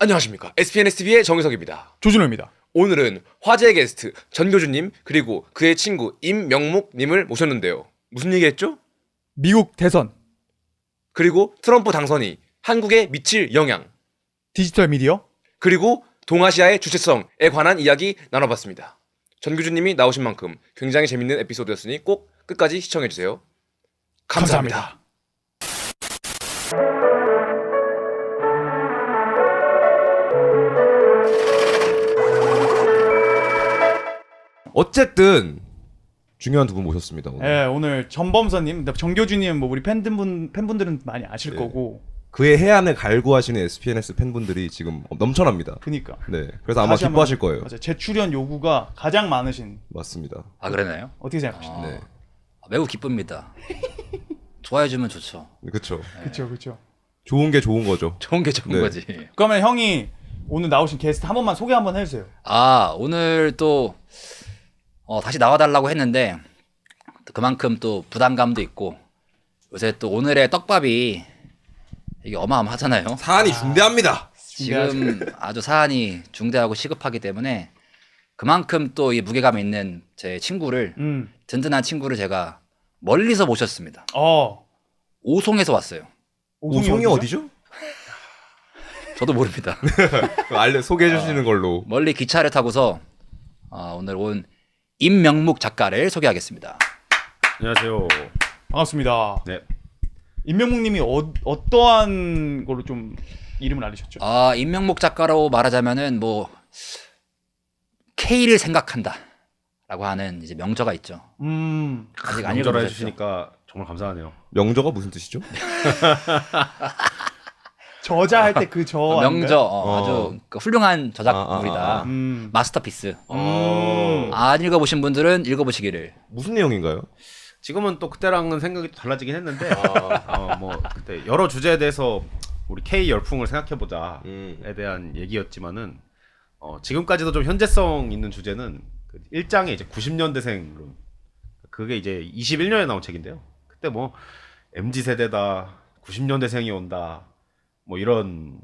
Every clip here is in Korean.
안녕하십니까. SPNSTV의 정유석입니다. 조준호입니다. 오늘은 화제의 게스트 전교주님 그리고 그의 친구 임명묵님을 모셨는데요. 무슨 얘기했죠? 미국 대선, 그리고 트럼프 당선이 한국에 미칠 영향, 디지털 미디어, 그리고 동아시아의 주체성에 관한 이야기 나눠봤습니다. 전교주님이 나오신 만큼 굉장히 재밌는 에피소드였으니 꼭 끝까지 시청해주세요. 감사합니다. 어쨌든 중요한 두 분 모셨습니다. 오늘. 예, 오늘 전범선님, 정교주님, 뭐 우리 팬분들은 많이 아실 네. 거고. 그의 해안을 갈구하시는 SPNS 팬분들이 지금 넘쳐납니다. 그니까. 네, 그래서 아마 다시 기뻐하실 한번, 거예요. 맞아요. 재출연 요구가 가장 많으신. 맞습니다. 아 그러나요? 어떻게 생각하시나요? 네, 매우 기쁩니다. 좋아해주면 좋죠. 그렇죠. 그렇죠. 좋은 게 좋은 거죠. 좋은 게 좋은 네. 거지. 그러면 형이 오늘 나오신 게스트 한 번만 소개 한번 해주세요. 아 오늘 또 다시 나와달라고 했는데 그만큼 또 부담감도 있고 요새 또 오늘의 떡밥이 이게 어마어마하잖아요. 사안이 중대합니다. 지금 아주 사안이 중대하고 시급하기 때문에 그만큼 또 이 무게감 있는 제 친구를 든든한 친구를 제가 멀리서 모셨습니다. 오송에서 왔어요. 오송이 어디죠? 저도 모릅니다. 소개해 주시는 걸로. 멀리 기차를 타고서 오늘 온 임명묵 작가를 소개하겠습니다. 안녕하세요. 반갑습니다. 네. 임명묵님이 어떠한 걸로 좀 이름을 알리셨죠? 임명묵 작가로 말하자면은 뭐 K를 생각한다라고 하는 이제 명저가 있죠. 아직 안 명절을 읽어보셨죠? 해주시니까 정말 감사하네요. 명저가 무슨 뜻이죠? 저자할 때 그 저. 명저 아주 그 훌륭한 저작물이다. 마스터피스. 안 읽어보신 분들은 읽어보시기를. 무슨 내용인가요? 지금은 또 그때랑은 생각이 또 달라지긴 했는데 뭐 그때 여러 주제에 대해서 우리 K 열풍을 생각해보자에 대한 얘기였지만은 지금까지도 좀 현재성 있는 주제는 그 1장에 이제 90년대생론 그게 이제 21년에 나온 책인데요. 그때 뭐 MZ 세대다 90년대생이 온다 뭐 이런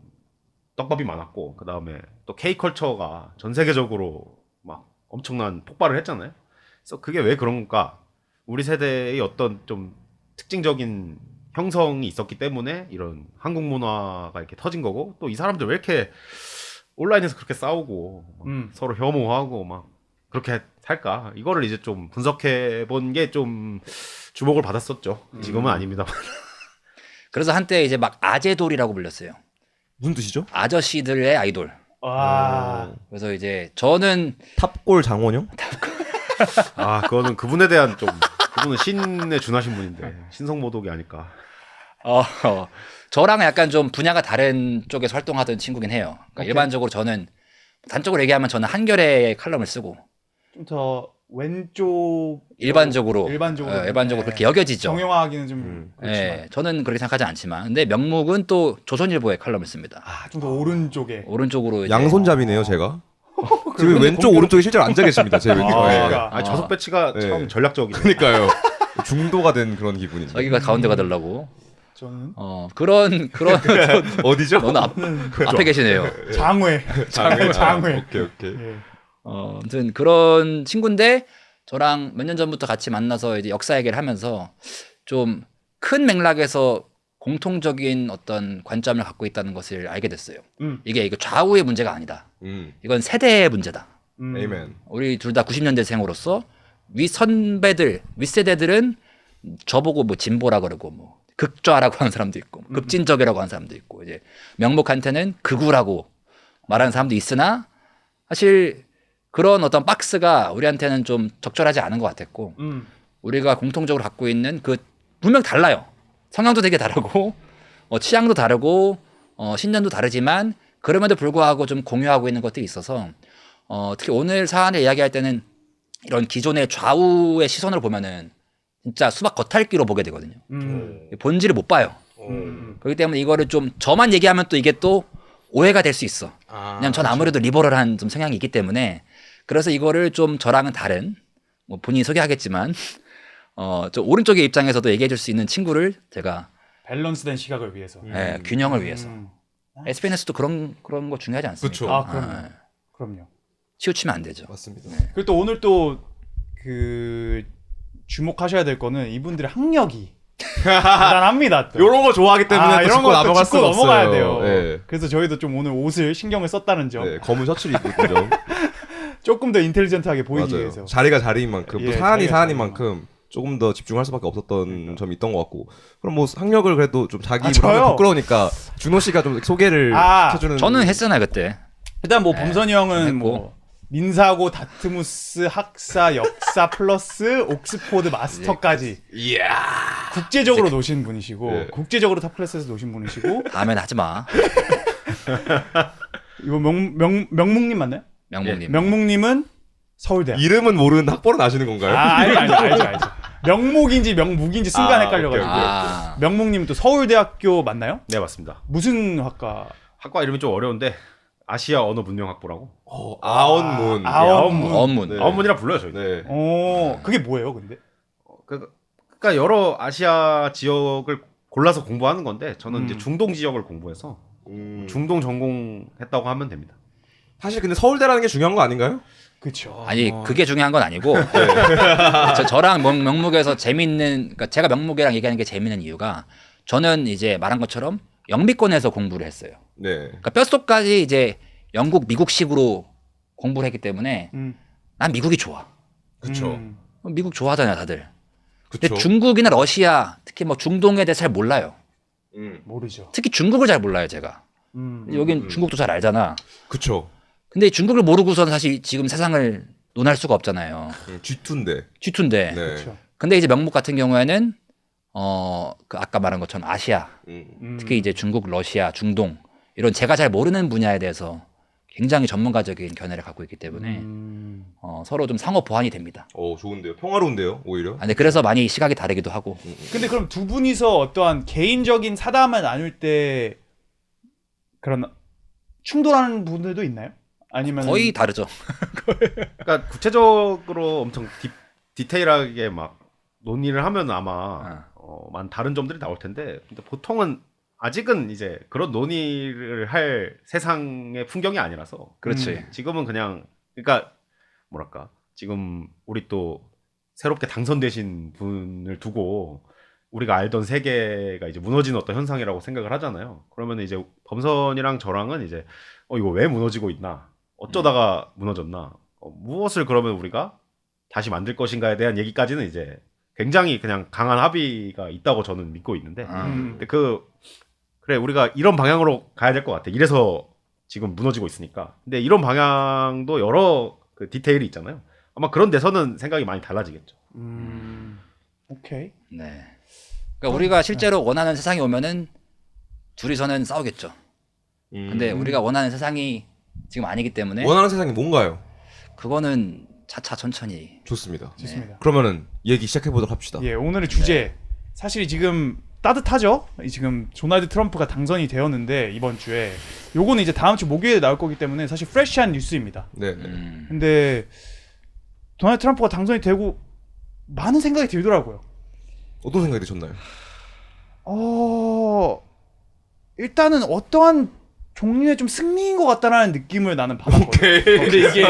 떡밥이 많았고 그 다음에 또 K 컬처가 전 세계적으로 막 엄청난 폭발을 했잖아요. 그래서 그게 왜 그런 건가? 우리 세대의 어떤 좀 특징적인 형성이 있었기 때문에 이런 한국 문화가 이렇게 터진 거고 또 이 사람들 왜 이렇게 온라인에서 그렇게 싸우고 서로 혐오하고 막 그렇게 살까? 이거를 이제 좀 분석해 본 게 좀 주목을 받았었죠. 지금은 아닙니다. 그래서 한때 이제 막 아재돌이라고 불렸어요. 무슨 뜻이죠? 아저씨들의 아이돌. 그래서 이제 저는 탑골 장원영? 그거는 그분에 대한 좀 그분은 신에 준하신 분인데 신성모독이 아닐까. 저랑 약간 좀 분야가 다른 쪽에서 활동하던 친구긴 해요. 그러니까 일반적으로 저는 단적으로 얘기하면 저는 한겨레 칼럼을 쓰고 좀 더 왼쪽. 일반적으로 네. 그렇게 여겨지죠. 정형화하기는 좀. 네, 저는 그렇게 생각하지 않지만, 근데 명묵은 또 조선일보에 칼럼을 씁니다. 좀 더 오른쪽에. 오른쪽으로 이제 양손잡이네요, 제가. 지금 왼쪽 오른쪽에 실제로 앉아 계십니다. 제 왼쪽. 그러니까. 좌석 배치가 네. 참 전략적이네요. 그러니까요. 중도가 된 그런 기분이죠. 자기가 가운데 가달라고. 저는 그런 어디죠? 너는 앞에 계시네요. 장외. 장외. 오케이. 예. 아무튼 그런 친구인데 저랑 몇 년 전부터 같이 만나서 이제 역사 얘기를 하면서 좀 큰 맥락에서 공통적인 어떤 관점을 갖고 있다는 것을 알게 됐어요. 이게 좌우의 문제가 아니다. 이건 세대의 문제다. 에이맨. 우리 둘 다 90년대생으로서 윗세대들은 저보고 뭐 진보라 그러고 뭐 극좌라고 하는 사람도 있고 급진적이라고 하는 사람도 있고 이제 명목한테는 극우라고 말하는 사람도 있으나 사실 그런 어떤 박스가 우리한테는 좀 적절하지 않은 것 같았고 우리가 공통적으로 갖고 있는 그 분명 달라요. 성향도 되게 다르고 취향도 다르고 신념도 다르지만 그럼에도 불구하고 좀 공유하고 있는 것들이 있어서 특히 오늘 사안을 이야기할 때는 이런 기존의 좌우의 시선으로 보면은 진짜 수박 겉핥기로 보게 되거든요. 본질을 못 봐요. 그렇기 때문에 이거를 좀 저만 얘기하면 또 이게 또 오해가 될 수 있어. 왜냐면 전 아무래도 리버럴한 좀 성향이 있기 때문에 그래서 이거를 좀 저랑은 다른 뭐 본인이 소개하겠지만 저 오른쪽의 입장에서도 얘기해 줄 수 있는 친구를 제가 밸런스된 시각을 위해서. 균형을 위해서 SNS도 그런 거 중요하지 않습니까? 그쵸. 아, 그럼요. 그럼요. 치우치면 안 되죠. 맞습니다. 그리고 또 오늘 또 그 주목하셔야 될 거는 이분들의 학력이 대단합니다. 또. 이런 거 좋아하기 때문에 또 이런 짚고 거 넘어갈 짚고 수가 넘어가야 없어요. 돼요. 네. 그래서 저희도 좀 오늘 옷을 신경을 썼다는 점. 네, 검은 셔츠를 입고 있죠. 조금 더 인텔리전트하게 보이기 맞아요. 위해서. 자리가 자리인 만큼 또 예, 사안이 자리가 사안인 자리인 만큼 조금 더 집중할 수밖에 없었던 점이 있던 것 같고 그럼 뭐 학력을 그래도 좀 자기 아, 입으로 하면 저요? 부끄러우니까 준호 씨가 좀 소개를 아, 해주는 저는 했잖아요 그때. 일단 뭐 범선이 형은 했고. 뭐 민사고, 다트무스, 학사, 역사 플러스 옥스포드 마스터까지 이야. 국제적으로 노신 분이시고 네. 국제적으로 탑 클래스에서 노신 분이시고 다음엔 하지 마. 이거 명묵님 맞나요? 명목님. 명묵님은 서울대학. 이름은 모르는데 학벌은 아시는 건가요? 알죠. 명목인지 명묵인지 순간 아, 헷갈려가지고. 오케이, 아, 명묵님은 또 서울대학교 맞나요? 네, 맞습니다. 무슨 학과? 학과 이름이 좀 어려운데 아시아 언어 문명학부라고. 아언문. 아언문. 어문. 네. 아원문이라 불러요, 저희. 네. 그게 뭐예요, 근데? 그러니까 여러 아시아 지역을 골라서 공부하는 건데 저는 이제 음. 중동 지역을 공부해서 중동 전공했다고 하면 됩니다. 사실 근데 서울대라는 게 중요한 거 아닌가요? 그렇죠. 아니 그게 중요한 건 아니고 저랑 명목에서 재밌는 그러니까 제가 명목이랑 얘기하는 게 재밌는 이유가 저는 이제 말한 것처럼 영미권에서 공부를 했어요. 네. 그러니까 뼛속까지 이제 영국 미국식으로 공부를 했기 때문에 난 미국이 좋아. 그쵸. 미국 좋아하잖아요 다들. 그쵸. 근데 중국이나 러시아 특히 뭐 중동에 대해 잘 몰라요. 모르죠. 특히 중국을 잘 몰라요 제가. 여긴 중국도 잘 알잖아. 그쵸. 근데 중국을 모르고선 사실 지금 세상을 논할 수가 없잖아요. G2인데. G2인데. 네. 그렇죠. 근데 이제 명목 같은 경우에는 그 아까 말한 것처럼 아시아, 특히 이제 중국, 러시아, 중동 이런 제가 잘 모르는 분야에 대해서 굉장히 전문가적인 견해를 갖고 있기 때문에 서로 좀 상호 보완이 됩니다. 좋은데요. 평화로운데요, 오히려. 아, 근데 그래서 많이 시각이 다르기도 하고. 근데 그럼 두 분이서 어떠한 개인적인 사담을 나눌 때 그런 충돌하는 분들도 있나요? 아니면 거의 다르죠. 그러니까 구체적으로 엄청 디테일하게 막 논의를 하면 아마 많은 다른 점들이 나올 텐데 근데 보통은 아직은 이제 그런 논의를 할 세상의 풍경이 아니라서 그렇지. 지금은 그냥 그러니까 뭐랄까 지금 우리 또 새롭게 당선되신 분을 두고 우리가 알던 세계가 이제 무너지는 어떤 현상이라고 생각을 하잖아요. 그러면 이제 범선이랑 저랑은 이제 이거 왜 무너지고 있나? 어쩌다가 무너졌나? 무엇을 그러면 우리가 다시 만들 것인가에 대한 얘기까지는 이제 굉장히 그냥 강한 합의가 있다고 저는 믿고 있는데 근데 그래 우리가 이런 방향으로 가야 될 것 같아. 이래서 지금 무너지고 있으니까. 근데 이런 방향도 여러 그 디테일이 있잖아요. 아마 그런 데서는 생각이 많이 달라지겠죠. 오케이. 네. 그러니까 우리가 실제로 원하는 세상이 오면은 둘이서는 싸우겠죠. 근데 우리가 원하는 세상이 지금 아니기 때문에 원하는 세상이 뭔가요? 그거는 차차 천천히. 좋습니다. 좋습니다. 그러면은 얘기 시작해 보도록 합시다. 예, 오늘의 주제 사실 지금 따뜻하죠? 지금 도널드 트럼프가 당선이 되었는데 이번 주에 요거는 이제 다음 주 목요일에 나올 거기 때문에 사실 프레시한 뉴스입니다. 네. 근데 도널드 트럼프가 당선이 되고 많은 생각이 들더라고요. 어떤 생각이 드셨나요? 일단은 어떠한 종류의 좀 승리인 것 같다라는 느낌을 나는 받았거든요. 근데 이게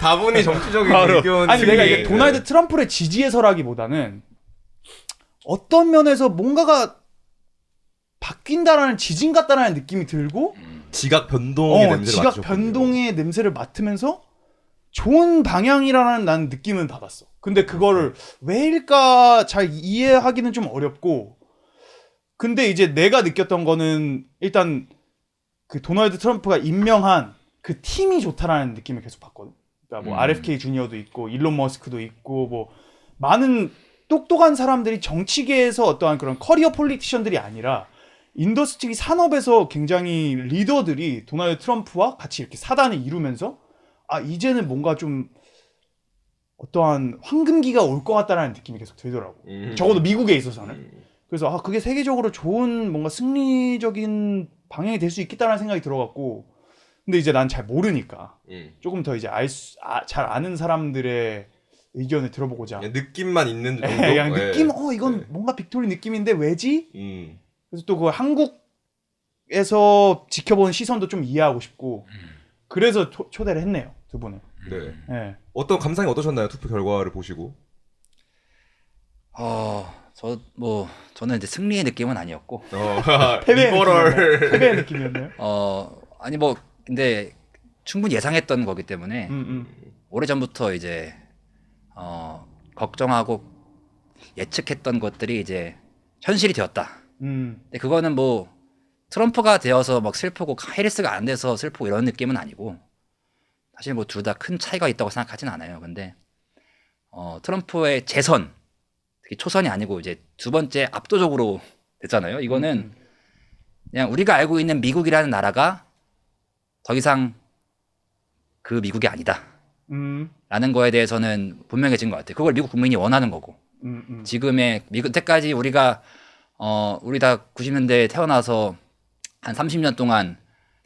다분히 정치적인 바로 의견. 아니 내가 이게 도널드 트럼프를 지지해서라기보다는 어떤 면에서 뭔가가 바뀐다라는 지진 같다라는 느낌이 들고 지각 변동의 냄새를 지각 맡으셨군요. 변동의 냄새를 맡으면서 좋은 방향이라는 난 느낌은 받았어. 근데 그거를 왜일까 잘 이해하기는 좀 어렵고 근데 이제 내가 느꼈던 거는 일단 그 도널드 트럼프가 임명한 그 팀이 좋다라는 느낌을 계속 받거든. 그러니까 뭐 RFK 주니어도 있고 일론 머스크도 있고 뭐 많은 똑똑한 사람들이 정치계에서 어떠한 그런 커리어 폴리티션들이 아니라 인더스트리 산업에서 굉장히 리더들이 도널드 트럼프와 같이 이렇게 사단을 이루면서 이제는 뭔가 좀 어떠한 황금기가 올 것 같다라는 느낌이 계속 들더라고. 적어도 미국에 있어서는. 그래서 그게 세계적으로 좋은 뭔가 승리적인 방향이 될 수 있겠다라는 생각이 들어갖고 근데 이제 난 잘 모르니까 조금 더 이제 잘 아는 사람들의 의견을 들어보고자 그냥 느낌만 있는 정도. 그냥 느낌 이건 네. 뭔가 빅토리 느낌인데 왜지? 그래서 또 그 한국에 미국에서 지켜보는 시선도 좀 이해하고 싶고 그래서 초대를 했네요, 두 분을. 네. 네. 어떤 감상이 어떠셨나요? 투표 결과를 보시고. 저는 이제 승리의 느낌은 아니었고 패배의 리버럴. 느낌이었나요? 패배의 느낌이었나요? 아니 뭐 근데 충분히 예상했던 거기 때문에 음. 오래전부터 이제 걱정하고 예측했던 것들이 이제 현실이 되었다. 근데 그거는 뭐 트럼프가 되어서 막 슬프고 해리스가 안 돼서 슬프고 이런 느낌은 아니고 사실 뭐 둘 다 큰 차이가 있다고 생각하진 않아요. 근데 트럼프의 재선, 특히 초선이 아니고 이제 두 번째 압도적으로 됐잖아요. 이거는 그냥 우리가 알고 있는 미국이라는 나라가 더 이상 그 미국이 아니다. 라는 거에 대해서는 분명해진 것 같아요. 그걸 미국 국민이 원하는 거고. 지금의 미국 때까지 우리가 우리 다 90년대에 태어나서 한 30년 동안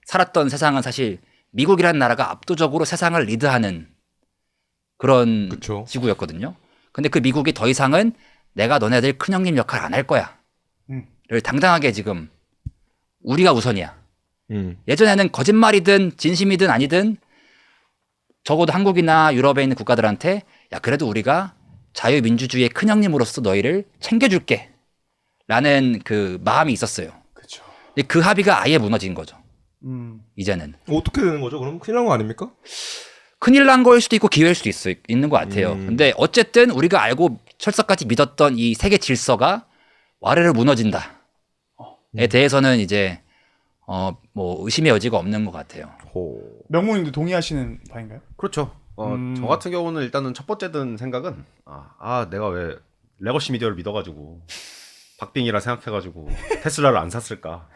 살았던 세상은 사실 미국이라는 나라가 압도적으로 세상을 리드하는 그런 그쵸. 지구였거든요. 근데 그 미국이 더 이상은 내가 너네들 큰형님 역할 안 할 거야. 를 당당하게 지금 우리가 우선이야. 예전에는 거짓말이든 진심이든 아니든 적어도 한국이나 유럽에 있는 국가들한테 야 그래도 우리가 자유민주주의의 큰형님으로서 너희를 챙겨줄게 라는 그 마음이 있었어요. 그렇죠. 근데 그 합의가 아예 무너진 거죠. 이제는 어떻게 되는 거죠? 그럼 큰일 난 거 아닙니까? 큰일 난 거일 수도 있고 기회일 수도 있는 것 같아요. 근데 어쨌든 우리가 알고 철석같이 믿었던 이 세계 질서가 와르르 무너진다에 대해서는 이제 뭐 의심의 여지가 없는 것 같아요. 명문님도 동의하시는 바인가요? 그렇죠. 저 같은 경우는 일단은 첫 번째 든 생각은 내가 왜 레거시 미디어를 믿어가지고 박빙이라 생각해가지고 테슬라를 안 샀을까.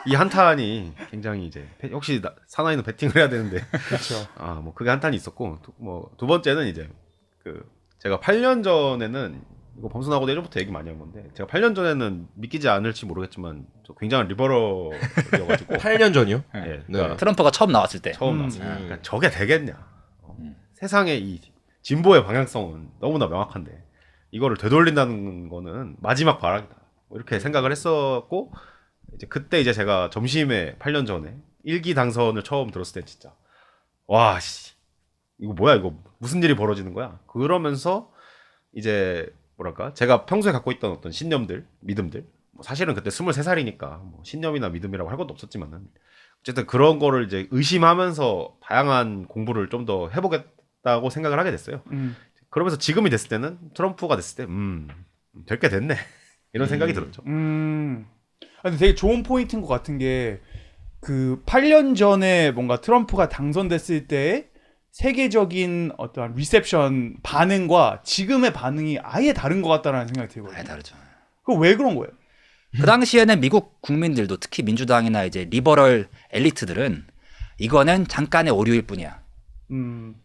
이 한탄이 굉장히 이제 역시 사나이는 배팅을 해야 되는데 그렇죠. 뭐 그게 한탄이 있었고 뭐 두 번째는 이제 그 제가 8년 전에는 이거 범순하고도 예전부터 얘기 많이 한 건데 제가 8년 전에는 믿기지 않을지 모르겠지만 저 굉장한 리버럴이어가지고 8년 전이요? 예, 그러니까 트럼프가 처음 나왔을 때. 처음 나왔어요. 그러니까 저게 되겠냐? 세상의 이 진보의 방향성은 너무나 명확한데 이거를 되돌린다는 거는 마지막 발악이다. 뭐 이렇게 생각을 했었고 이제 그때 이제 제가 점심에 8년 전에 1기 당선을 처음 들었을 때 진짜 와 씨, 이거 뭐야 이거 무슨 일이 벌어지는 거야? 그러면서 이제 뭐랄까 제가 평소에 갖고 있던 어떤 신념들, 믿음들 뭐 사실은 그때 23살이니까 뭐 신념이나 믿음이라고 할 것도 없었지만은 어쨌든 그런 거를 이제 의심하면서 다양한 공부를 좀 더 해보겠다고 생각을 하게 됐어요. 그러면서 지금이 됐을 때는 트럼프가 됐을 때 될 게 됐네 이런 생각이 들었죠. 근데 되게 좋은 포인트인 것 같은 게 그 8년 전에 뭔가 트럼프가 당선됐을 때의 세계적인 어떠한 리셉션 반응과 지금의 반응이 아예 다른 것 같다는 생각이 들거든요. 아예 다르죠. 그거 왜 그런 거예요? 그 당시에는 미국 국민들도 특히 민주당이나 이제 리버럴 엘리트들은 이거는 잠깐의 오류일 뿐이야.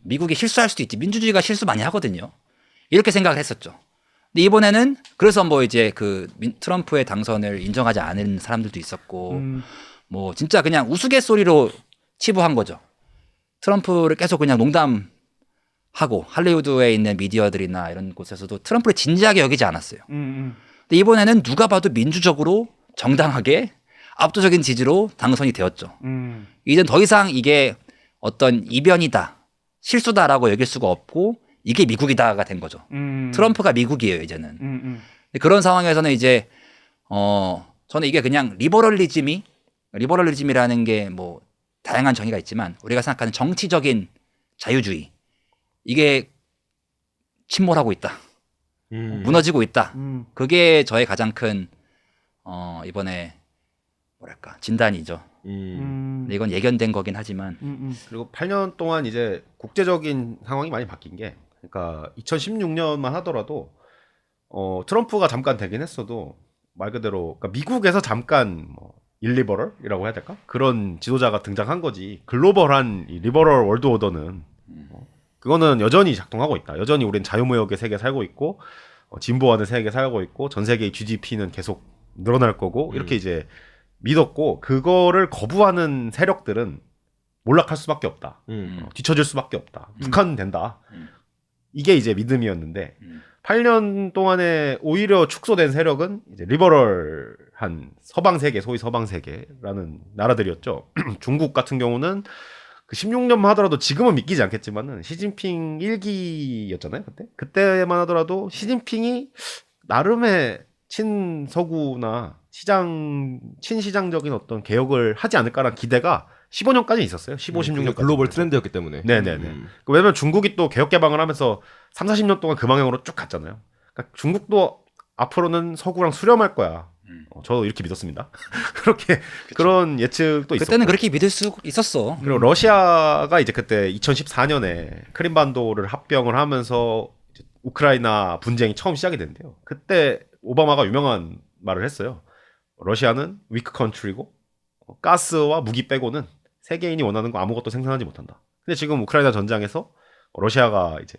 미국이 실수할 수도 있지. 민주주의가 실수 많이 하거든요. 이렇게 생각을 했었죠. 근데 이번에는 그래서 뭐 이제 그 트럼프의 당선을 인정하지 않은 사람들도 있었고 뭐 진짜 그냥 우스갯소리로 치부한 거죠. 트럼프를 계속 그냥 농담하고 할리우드에 있는 미디어들이나 이런 곳에서도 트럼프를 진지하게 여기지 않았어요. 근데 이번에는 누가 봐도 민주적으로 정당하게 압도적인 지지로 당선이 되었죠. 이젠 더 이상 이게 어떤 이변이다, 실수다라고 여길 수가 없고 이게 미국이다가 된 거죠. 트럼프가 미국이에요 이제는. 근데 그런 상황에서는 이제 저는 이게 그냥 리버럴리즘이라는 게 뭐 다양한 정의가 있지만 우리가 생각하는 정치적인 자유주의 이게 침몰하고 있다. 무너지고 있다. 그게 저의 가장 큰 이번에 뭐랄까 진단이죠. 근데 이건 예견된 거긴 하지만 그리고 8년 동안 이제 국제적인 상황이 많이 바뀐 게 그러니까 2016년만 하더라도 트럼프가 잠깐 되긴 했어도 말 그대로 그러니까 미국에서 잠깐 뭐 일리버럴이라고 해야 될까? 그런 지도자가 등장한 거지. 글로벌한 이 리버럴 월드 오더는 그거는 여전히 작동하고 있다. 여전히 우린 자유무역의 세계에 살고 있고 진보하는 세계에 살고 있고 전 세계의 GDP는 계속 늘어날 거고 이렇게 이제 믿었고 그거를 거부하는 세력들은 몰락할 수밖에 없다. 뒤처질 수밖에 없다. 북한 된다. 이게 이제 믿음이었는데 8년 동안에 오히려 축소된 세력은 이제 리버럴 한 서방 세계, 소위 서방 세계라는 나라들이었죠. 중국 같은 경우는 그 16년만 하더라도 지금은 믿기지 않겠지만은 시진핑 1기였잖아요, 그때. 그때만 하더라도 시진핑이 나름의 친서구나 친시장적인 어떤 개혁을 하지 않을까라는 기대가 15년까지 있었어요. 15, 16년까지. 글로벌 트렌드였기 때문에. 네네네. 왜냐면 중국이 또 개혁 개방을 하면서 3, 40년 동안 그 방향으로 쭉 갔잖아요. 그러니까 중국도 앞으로는 서구랑 수렴할 거야. 저도 이렇게 믿었습니다. 그렇게 그런 예측도 있었고. 그때는 그렇게 믿을 수 있었어. 그리고 러시아가 이제 그때 2014년에 크림반도를 합병을 하면서 이제 우크라이나 분쟁이 처음 시작이 된대요. 그때 오바마가 유명한 말을 했어요. 러시아는 위크 컨트리고 가스와 무기 빼고는 세계인이 원하는 거 아무것도 생산하지 못한다. 근데 지금 우크라이나 전장에서 러시아가 이제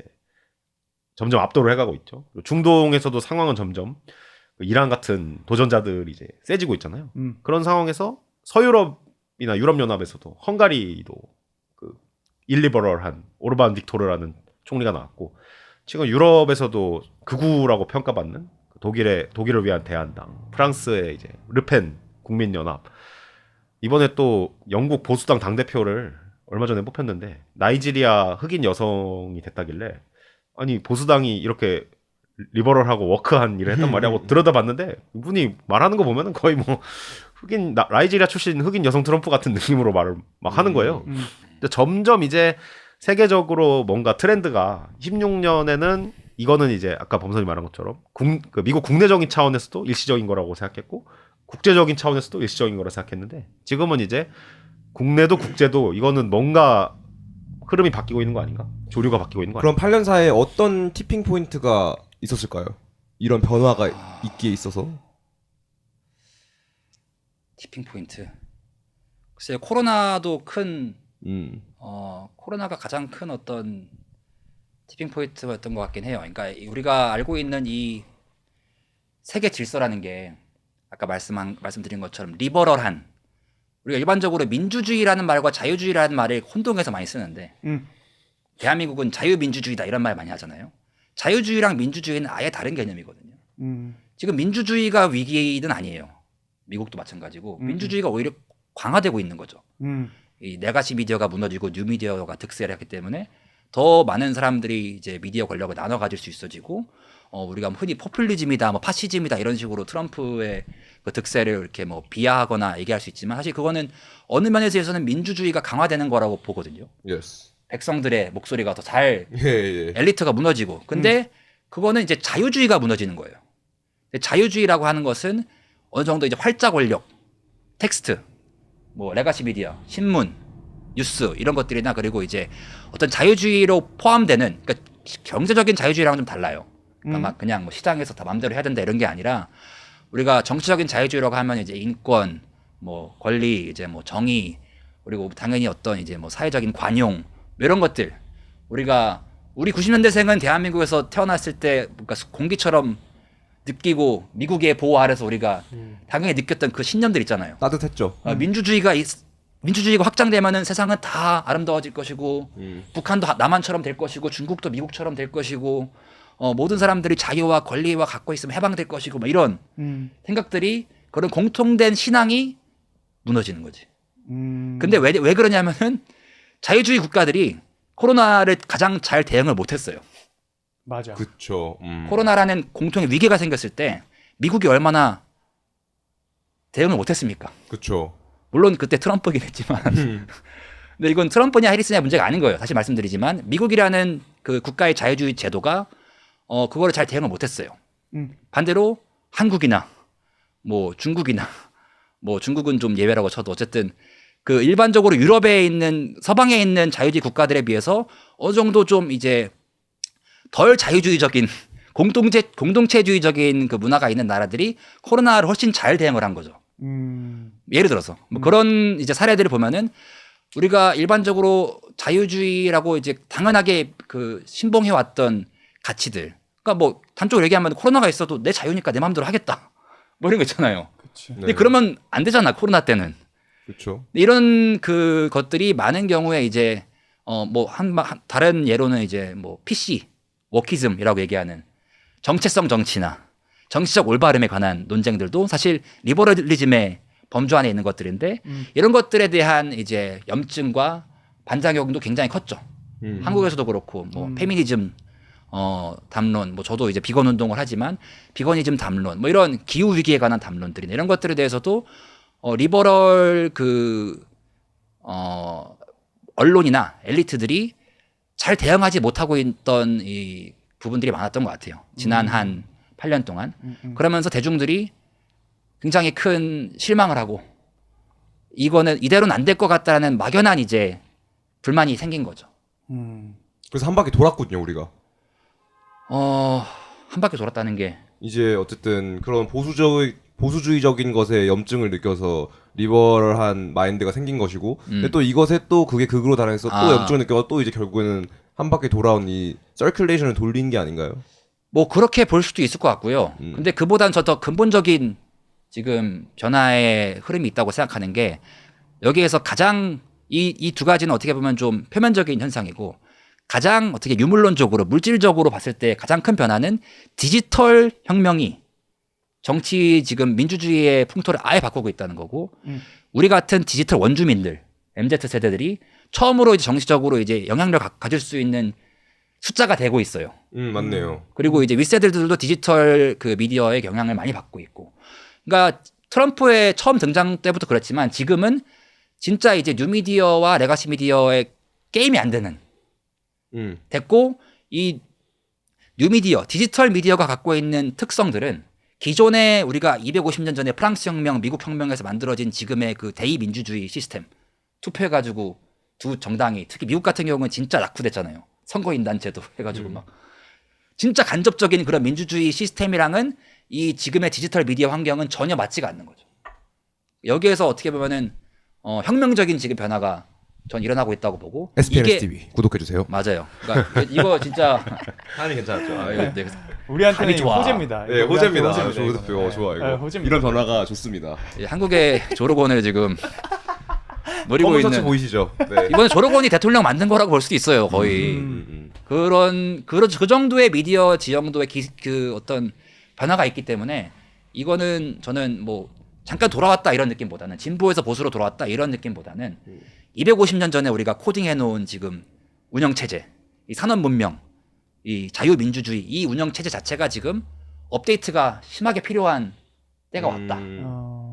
점점 압도를 해가고 있죠. 그리고 중동에서도 상황은 점점 이란 같은 도전자들이 이제 세지고 있잖아요. 그런 상황에서 서유럽이나 유럽연합에서도 헝가리도 그 일리버럴한 오르반 빅토르라는 총리가 나왔고 지금 유럽에서도 극우라고 평가받는 독일을 위한 대한당, 프랑스의 이제 르펜 국민연합, 이번에 또 영국 보수당 당대표를 얼마 전에 뽑혔는데 나이지리아 흑인 여성이 됐다길래 아니 보수당이 이렇게 리버럴하고 워크한 일을 했단 말이야 하고 들여다봤는데 이분이 말하는 거 보면은 거의 뭐 나이지리아 출신 흑인 여성 트럼프 같은 느낌으로 말을 막 하는 거예요. 근데 점점 이제 세계적으로 뭔가 트렌드가 16년에는 이거는 이제 아까 범선이 말한 것처럼 그 미국 국내적인 차원에서도 일시적인 거라고 생각했고 국제적인 차원에서도 일시적인 거라 생각했는데 지금은 이제 국내도 국제도 이거는 뭔가 흐름이 바뀌고 있는 거 아닌가? 조류가 바뀌고 있는 거 아닌가? 그럼 8년 사이에 어떤 티핑 포인트가 있었을까요? 이런 변화가 있기에 있어서. 티핑 포인트. 글쎄 코로나도 큰 코로나가 가장 큰 어떤 티핑 포인트였던 것 같긴 해요. 그러니까 우리가 알고 있는 이 세계 질서라는 게 아까 말씀드린 것처럼 리버럴한, 우리가 일반적으로 민주주의라는 말과 자유주의라는 말을 혼동해서 많이 쓰는데 대한민국은 자유민주주의다 이런 말 많이 하잖아요. 자유주의랑 민주주의는 아예 다른 개념이거든요. 지금 민주주의가 위기는 아니에요. 미국도 마찬가지고 민주주의가 오히려 강화되고 있는 거죠. 이 네가시 미디어가 무너지고 뉴미디어가 득세를 했기 때문에 더 많은 사람들이 이제 미디어 권력을 나눠 가질 수 있어지고 우리가 흔히 포퓰리즘이다, 뭐 파시즘이다 이런 식으로 트럼프의 그 득세를 이렇게 뭐 비하하거나 얘기할 수 있지만 사실 그거는 어느 면에서는 민주주의가 강화되는 거라고 보거든요. Yes. 백성들의 목소리가 더 잘 예. 엘리트가 무너지고 근데 그거는 이제 자유주의가 무너지는 거예요. 자유주의라고 하는 것은 어느 정도 이제 활자 권력, 텍스트, 뭐 레가시 미디어, 신문, 뉴스 이런 것들이나 그리고 이제 어떤 자유주의로 포함되는 그러니까 경제적인 자유주의랑은 좀 달라요. 그러니까 막 그냥 뭐 시장에서 다 마음대로 해야 된다 이런 게 아니라 우리가 정치적인 자유주의라고 하면 이제 인권, 뭐 권리, 이제 뭐 정의 그리고 당연히 어떤 이제 뭐 사회적인 관용 이런 것들 우리 90년대생은 대한민국에서 태어났을 때 뭔가 공기처럼 느끼고 미국의 보호 아래서 우리가 당연히 느꼈던 그 신념들 있잖아요. 따뜻했죠. 민주주의가 확장되면은 세상은 다 아름다워질 것이고 북한도 남한처럼 될 것이고 중국도 미국처럼 될 것이고 모든 사람들이 자유와 권리와 갖고 있으면 해방될 것이고 뭐 이런 생각들이 그런 공통된 신앙이 무너지는 거지. 근데 왜 그러냐면은 자유주의 국가들이 코로나를 가장 잘 대응을 못했어요. 맞아. 그쵸. 코로나라는 공통의 위기가 생겼을 때 미국이 얼마나 대응을 못했습니까? 그쵸. 물론 그때 트럼프긴 했지만 근데 이건 트럼프냐 해리스냐 문제가 아닌 거예요. 다시 말씀드리지만 미국이라는 그 국가의 자유주의 제도가 그거를 잘 대응을 못했어요. 반대로 한국이나 뭐 중국이나 뭐 중국은 좀 예외라고 쳐도 어쨌든 그 일반적으로 유럽에 있는 서방에 있는 자유주의 국가들에 비해서 어느 정도 좀 이제 덜 자유주의적인 공동체주의적인 그 문화가 있는 나라들이 코로나를 훨씬 잘 대응을 한 거죠. 예를 들어서 뭐 그런 이제 사례들을 보면은 우리가 일반적으로 자유주의라고 이제 당연하게 그 신봉해 왔던 가치들, 그러니까 뭐 단적으로 얘기하면 코로나가 있어도 내 자유니까 내 마음대로 하겠다 뭐 이런 거 있잖아요. 그치. 근데 그러면 안 되잖아 코로나 때는. 그쵸. 이런 그 것들이 많은 경우에 이제 뭐 다른 예로는 이제 뭐 PC 워키즘이라고 얘기하는 정체성 정치나 정치적 올바름에 관한 논쟁들도 사실 리버럴리즘의 범주 안에 있는 것들인데 이런 것들에 대한 이제 염증과 반작용도 굉장히 컸죠. 한국에서도 그렇고 뭐 페미니즘 담론, 뭐 저도 이제 비건 운동을 하지만 비건이즘 담론, 뭐 이런 기후 위기에 관한 담론들이나 이런 것들에 대해서도 리버럴 언론이나 엘리트들이 잘 대응하지 못하고 있던 이 부분들이 많았던 것 같아요. 지난 한 8년 동안. 그러면서 대중들이 굉장히 큰 실망을 하고 이거는 이대로는 안 될 것 같다라는 막연한 이제 불만이 생긴 거죠. 그래서 한 바퀴 돌았거든요, 우리가. 한 바퀴 돌았다는 게 이제 어쨌든 그런 보수주의적인 것에 염증을 느껴서 리버럴한 마인드가 생긴 것이고, 근데 또 이것에 또 그게 극으로 달해서 또 염증을 느껴서 또 이제 결국에는 한 바퀴 돌아온 이 서큘레이션을 돌린 게 아닌가요? 뭐 그렇게 볼 수도 있을 것 같고요. 근데 그보단 저 더 근본적인 지금 변화의 흐름이 있다고 생각하는 게 여기에서 가장 이 두 가지는 어떻게 보면 좀 표면적인 현상이고 가장 어떻게 유물론적으로 물질적으로 봤을 때 가장 큰 변화는 디지털 혁명이 정치 지금 민주주의의 풍토를 아예 바꾸고 있다는 거고 우리 같은 디지털 원주민들 MZ 세대들이 처음으로 이제 정치적으로 이제 영향력을 가질 수 있는 숫자가 되고 있어요. 맞네요. 그리고 이제 윗세대들도 디지털 그 미디어의 영향을 많이 받고 있고. 그러니까 트럼프의 처음 등장 때부터 그랬지만 지금은 진짜 이제 뉴미디어와 레가시 미디어의 게임이 안 되는 됐고 이 뉴미디어, 디지털 미디어가 갖고 있는 특성들은 기존에 우리가 250년 전에 프랑스 혁명, 미국 혁명에서 만들어진 지금의 그 대의민주주의 시스템 투표해가지고 두 정당이 특히 미국 같은 경우는 진짜 낙후됐잖아요. 선거인단제도 해가지고 막 진짜 간접적인 그런 민주주의 시스템이랑은 이 지금의 디지털 미디어 환경은 전혀 맞지가 않는 거죠. 여기에서 어떻게 보면은 혁명적인 지금 변화가 전 일어나고 있다고 보고 SPNS TV 구독해 주세요. 맞아요. 그러니까 이거 진짜 하니 괜찮았죠. 네. 우리한테는 감이 좋아. 호재입니다. 네, 이거 호재입니다. 우리한테 호재입니다, 좋아, 이거. 좋아 이거. 네, 호재입니다. 이런 변화가 좋습니다. 한국의 조록원을 지금 노리고 검은 셔츠 있는 보이시죠? 네. 이번에 조록원이 대통령 만든 거라고 볼 수도 있어요. 거의 그 정도의 미디어 지형도의 그 어떤 변화가 있기 때문에 이거는 저는 뭐 잠깐 돌아왔다 이런 느낌보다는 진보에서 보수로 돌아왔다 이런 느낌보다는 250년 전에 우리가 코딩해 놓은 지금 운영 체제, 이 산업 문명, 이 자유민주주의 이 운영 체제 자체가 지금 업데이트가 심하게 필요한 때가 왔다.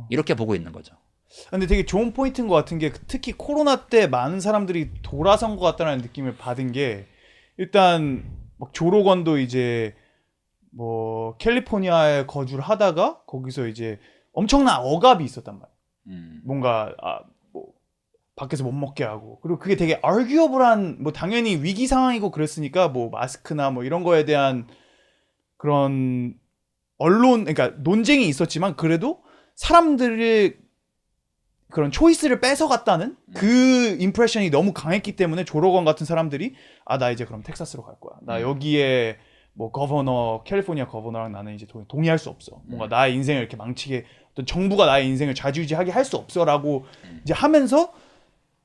이렇게 보고 있는 거죠. 근데 되게 좋은 포인트인 것 같은 게 특히 코로나 때 많은 사람들이 돌아선 것 같다는 느낌을 받은 게 일단 막 조로건도 이제 뭐 캘리포니아에 거주를 하다가 거기서 이제 엄청난 억압이 있었단 말이야. 뭔가 뭐 밖에서 못 먹게 하고 그리고 그게 되게 arguable한 뭐 당연히 위기 상황이고 그랬으니까 뭐 마스크나 뭐 이런 거에 대한 그런 언론 그러니까 논쟁이 있었지만 그래도 사람들의 그런 초이스를 뺏어갔다는 그 임프레션이 너무 강했기 때문에 조로건 같은 사람들이 나 이제 그럼 텍사스로 갈 거야. 나 여기에 뭐 캘리포니아 거버너랑 나는 이제 동의할 수 없어. 뭔가 나의 인생을 이렇게 망치게 어떤 정부가 나의 인생을 좌지우지하게 할 수 없어라고 이제 하면서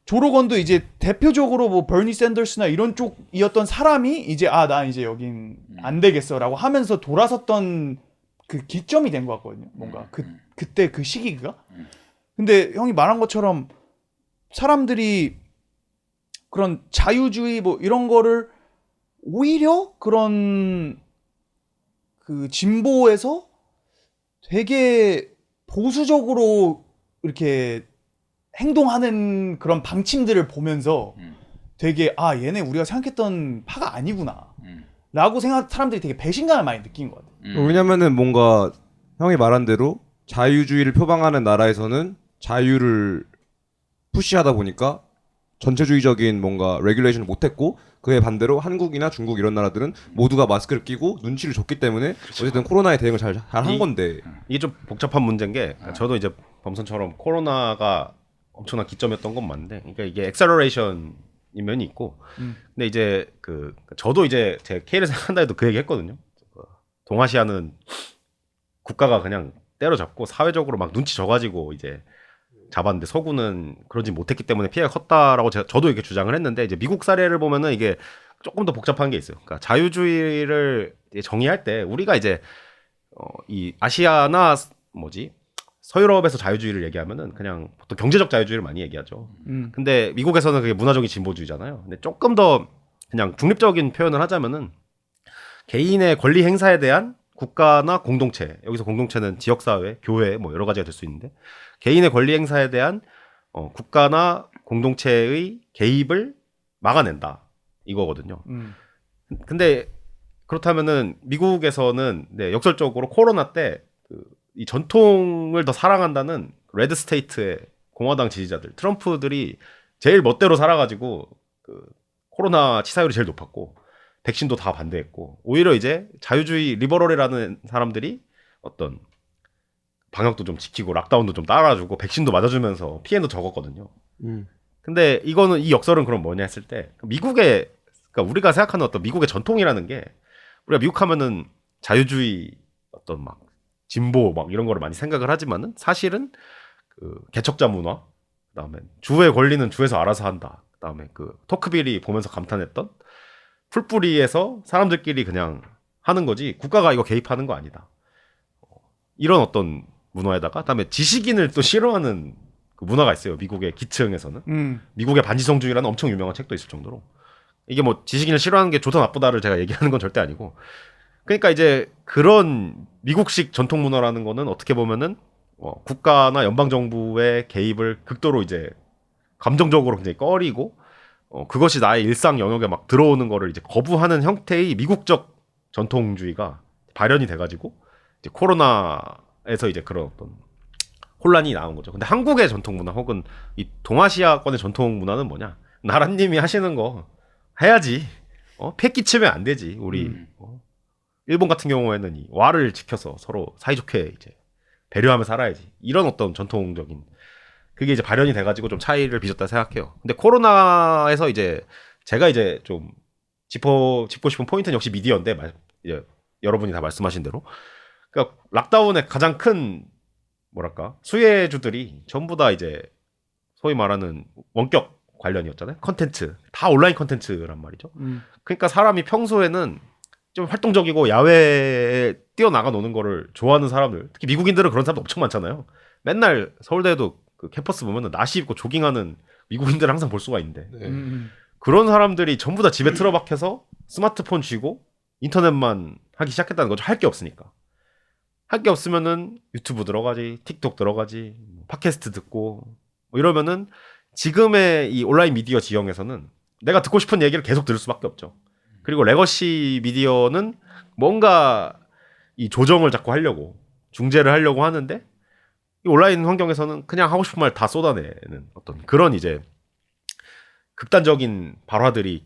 조로건도 이제 대표적으로 뭐 버니 샌더스나 이런 쪽이었던 사람이 이제 나 이제 여긴 안 되겠어라고 하면서 돌아섰던 그 기점이 된 것 같거든요. 뭔가 그때 그 시기가. 근데 형이 말한 것처럼 사람들이 그런 자유주의 뭐 이런 거를 오히려 그런 그 진보에서 되게 보수적으로 이렇게 행동하는 그런 방침들을 보면서 되게 얘네 우리가 생각했던 파가 아니구나 라고 사람들이 되게 배신감을 많이 느낀 것 같아요. 왜냐면은 뭔가 형이 말한 대로 자유주의를 표방하는 나라에서는 자유를 푸시하다 보니까 전체주의적인 뭔가 레귤레이션을 못했고 그에 반대로 한국이나 중국 이런 나라들은 모두가 마스크를 끼고 눈치를 줬기 때문에 어쨌든 코로나에 대응을 잘 한 건데 이게 좀 복잡한 문제인 게 저도 이제 범선처럼 코로나가 엄청난 기점이었던 건 맞는데 그러니까 이게 엑셀러레이션인 면이 있고 근데 이제 저도 이제 제 K를 생각한다 해도 그 얘기 했거든요. 동아시아는 국가가 그냥 때려잡고 사회적으로 막 눈치 줘가지고 이제 잡았는데 서구는 그러지 못했기 때문에 피해가 컸다라고 저도 이렇게 주장을 했는데 이제 미국 사례를 보면은 이게 조금 더 복잡한 게 있어요. 그러니까 자유주의를 정의할 때 우리가 이제 이 아시아나 뭐지 서유럽에서 자유주의를 얘기하면은 그냥 보통 경제적 자유주의를 많이 얘기하죠. 근데 미국에서는 그게 문화적인 진보주의잖아요. 근데 조금 더 그냥 중립적인 표현을 하자면은 개인의 권리 행사에 대한 국가나 공동체, 여기서 공동체는 지역사회, 교회 뭐 여러 가지가 될 수 있는데 개인의 권리 행사에 대한 국가나 공동체의 개입을 막아낸다 이거거든요. 근데 그렇다면은 미국에서는 네, 역설적으로 코로나 때 이 전통을 더 사랑한다는 레드 스테이트의 공화당 지지자들, 트럼프들이 제일 멋대로 살아가지고 그 코로나 치사율이 제일 높았고 백신도 다 반대했고 오히려 이제 자유주의 리버럴이라는 사람들이 어떤 방역도 좀 지키고 락다운도 좀 따라주고 백신도 맞아주면서 피해도 적었거든요. 근데 이거는 이 역설은 그럼 뭐냐 했을 때 미국의 그러니까 우리가 생각하는 어떤 미국의 전통이라는 게 우리가 미국 하면은 자유주의 어떤 막 진보 막 이런 거를 많이 생각을 하지만은 사실은 그 개척자 문화 그다음에 주의 권리는 주에서 알아서 한다. 그다음에 그 토크빌이 보면서 감탄했던 풀뿌리에서 사람들끼리 그냥 하는 거지 국가가 이거 개입하는 거 아니다. 이런 어떤 문화에다가 그다음에 지식인을 또 싫어하는 그 문화가 있어요. 미국의 기층에서는 미국의 반지성주의라는 엄청 유명한 책도 있을 정도로 이게 뭐 지식인을 싫어하는 게 좋다 나쁘다를 제가 얘기하는 건 절대 아니고 그러니까 이제 그런 미국식 전통 문화라는 거는 어떻게 보면은 국가나 연방 정부의 개입을 극도로 이제 감정적으로 굉장히 꺼리고 그것이 나의 일상 영역에 막 들어오는 거를 이제 거부하는 형태의 미국적 전통주의가 발현이 돼가지고 이제 코로나에서 이제 그런 어떤 혼란이 나온 거죠. 근데 한국의 전통 문화 혹은 이 동아시아권의 전통 문화는 뭐냐? 나라님이 하시는 거 해야지. 폐 끼치면 안 되지. 우리 일본 같은 경우에는 이 와를 지켜서 서로 사이좋게 이제 배려하며 살아야지. 이런 어떤 전통적인 그게 이제 발현이 돼가지고 좀 차이를 빚었다 생각해요. 근데 코로나에서 이제 제가 이제 좀 짚고 싶은 포인트는 역시 미디어인데 이제 여러분이 다 말씀하신 대로 그러니까 락다운의 가장 큰 뭐랄까 수혜주들이 전부 다 이제 소위 말하는 원격 관련이었잖아요. 컨텐츠 다 온라인 컨텐츠란 말이죠. 그러니까 사람이 평소에는 좀 활동적이고 야외에 뛰어나가 노는 거를 좋아하는 사람들 특히 미국인들은 그런 사람도 엄청 많잖아요. 맨날 서울대에도 그 캠퍼스 보면은 나시 입고 조깅하는 미국인들을 항상 볼 수가 있는데 그런 사람들이 전부 다 집에 틀어박혀서 스마트폰 쥐고 인터넷만 하기 시작했다는 거죠. 할 게 없으니까. 할 게 없으면은 유튜브 들어가지, 틱톡 들어가지, 팟캐스트 듣고 뭐 이러면은 지금의 이 온라인 미디어 지형에서는 내가 듣고 싶은 얘기를 계속 들을 수밖에 없죠. 그리고 레거시 미디어는 뭔가 이 조정을 자꾸 하려고 중재를 하려고 하는데 이 온라인 환경에서는 그냥 하고 싶은 말 다 쏟아내는 어떤 그런 이제 극단적인 발언들이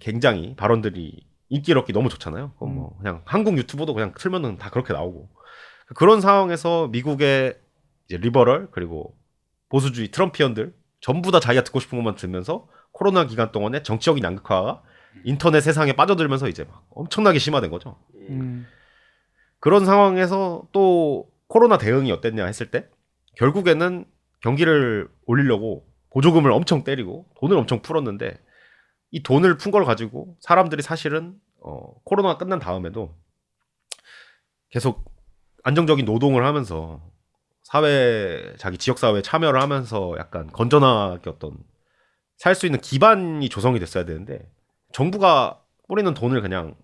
인기를 얻기 너무 좋잖아요. 뭐 그냥 한국 유튜브도 그냥 틀면은 다 그렇게 나오고 그런 상황에서 미국의 이제 리버럴 그리고 보수주의 트럼피언들 전부 다 자기가 듣고 싶은 것만 들으면서 코로나 기간 동안에 정치적인 양극화가 인터넷 세상에 빠져들면서 이제 막 엄청나게 심화된 거죠. 그런 상황에서 또 코로나 대응이 어땠냐 했을 때 결국에는 경기를 올리려고 보조금을 엄청 때리고 돈을 엄청 풀었는데 이 돈을 푼 걸 가지고 사람들이 사실은 코로나가 끝난 다음에도 계속 안정적인 노동을 하면서 자기 지역사회에 참여를 하면서 약간 건전하게 어떤 살 수 있는 기반이 조성이 됐어야 되는데 정부가 뿌리는 돈을 그냥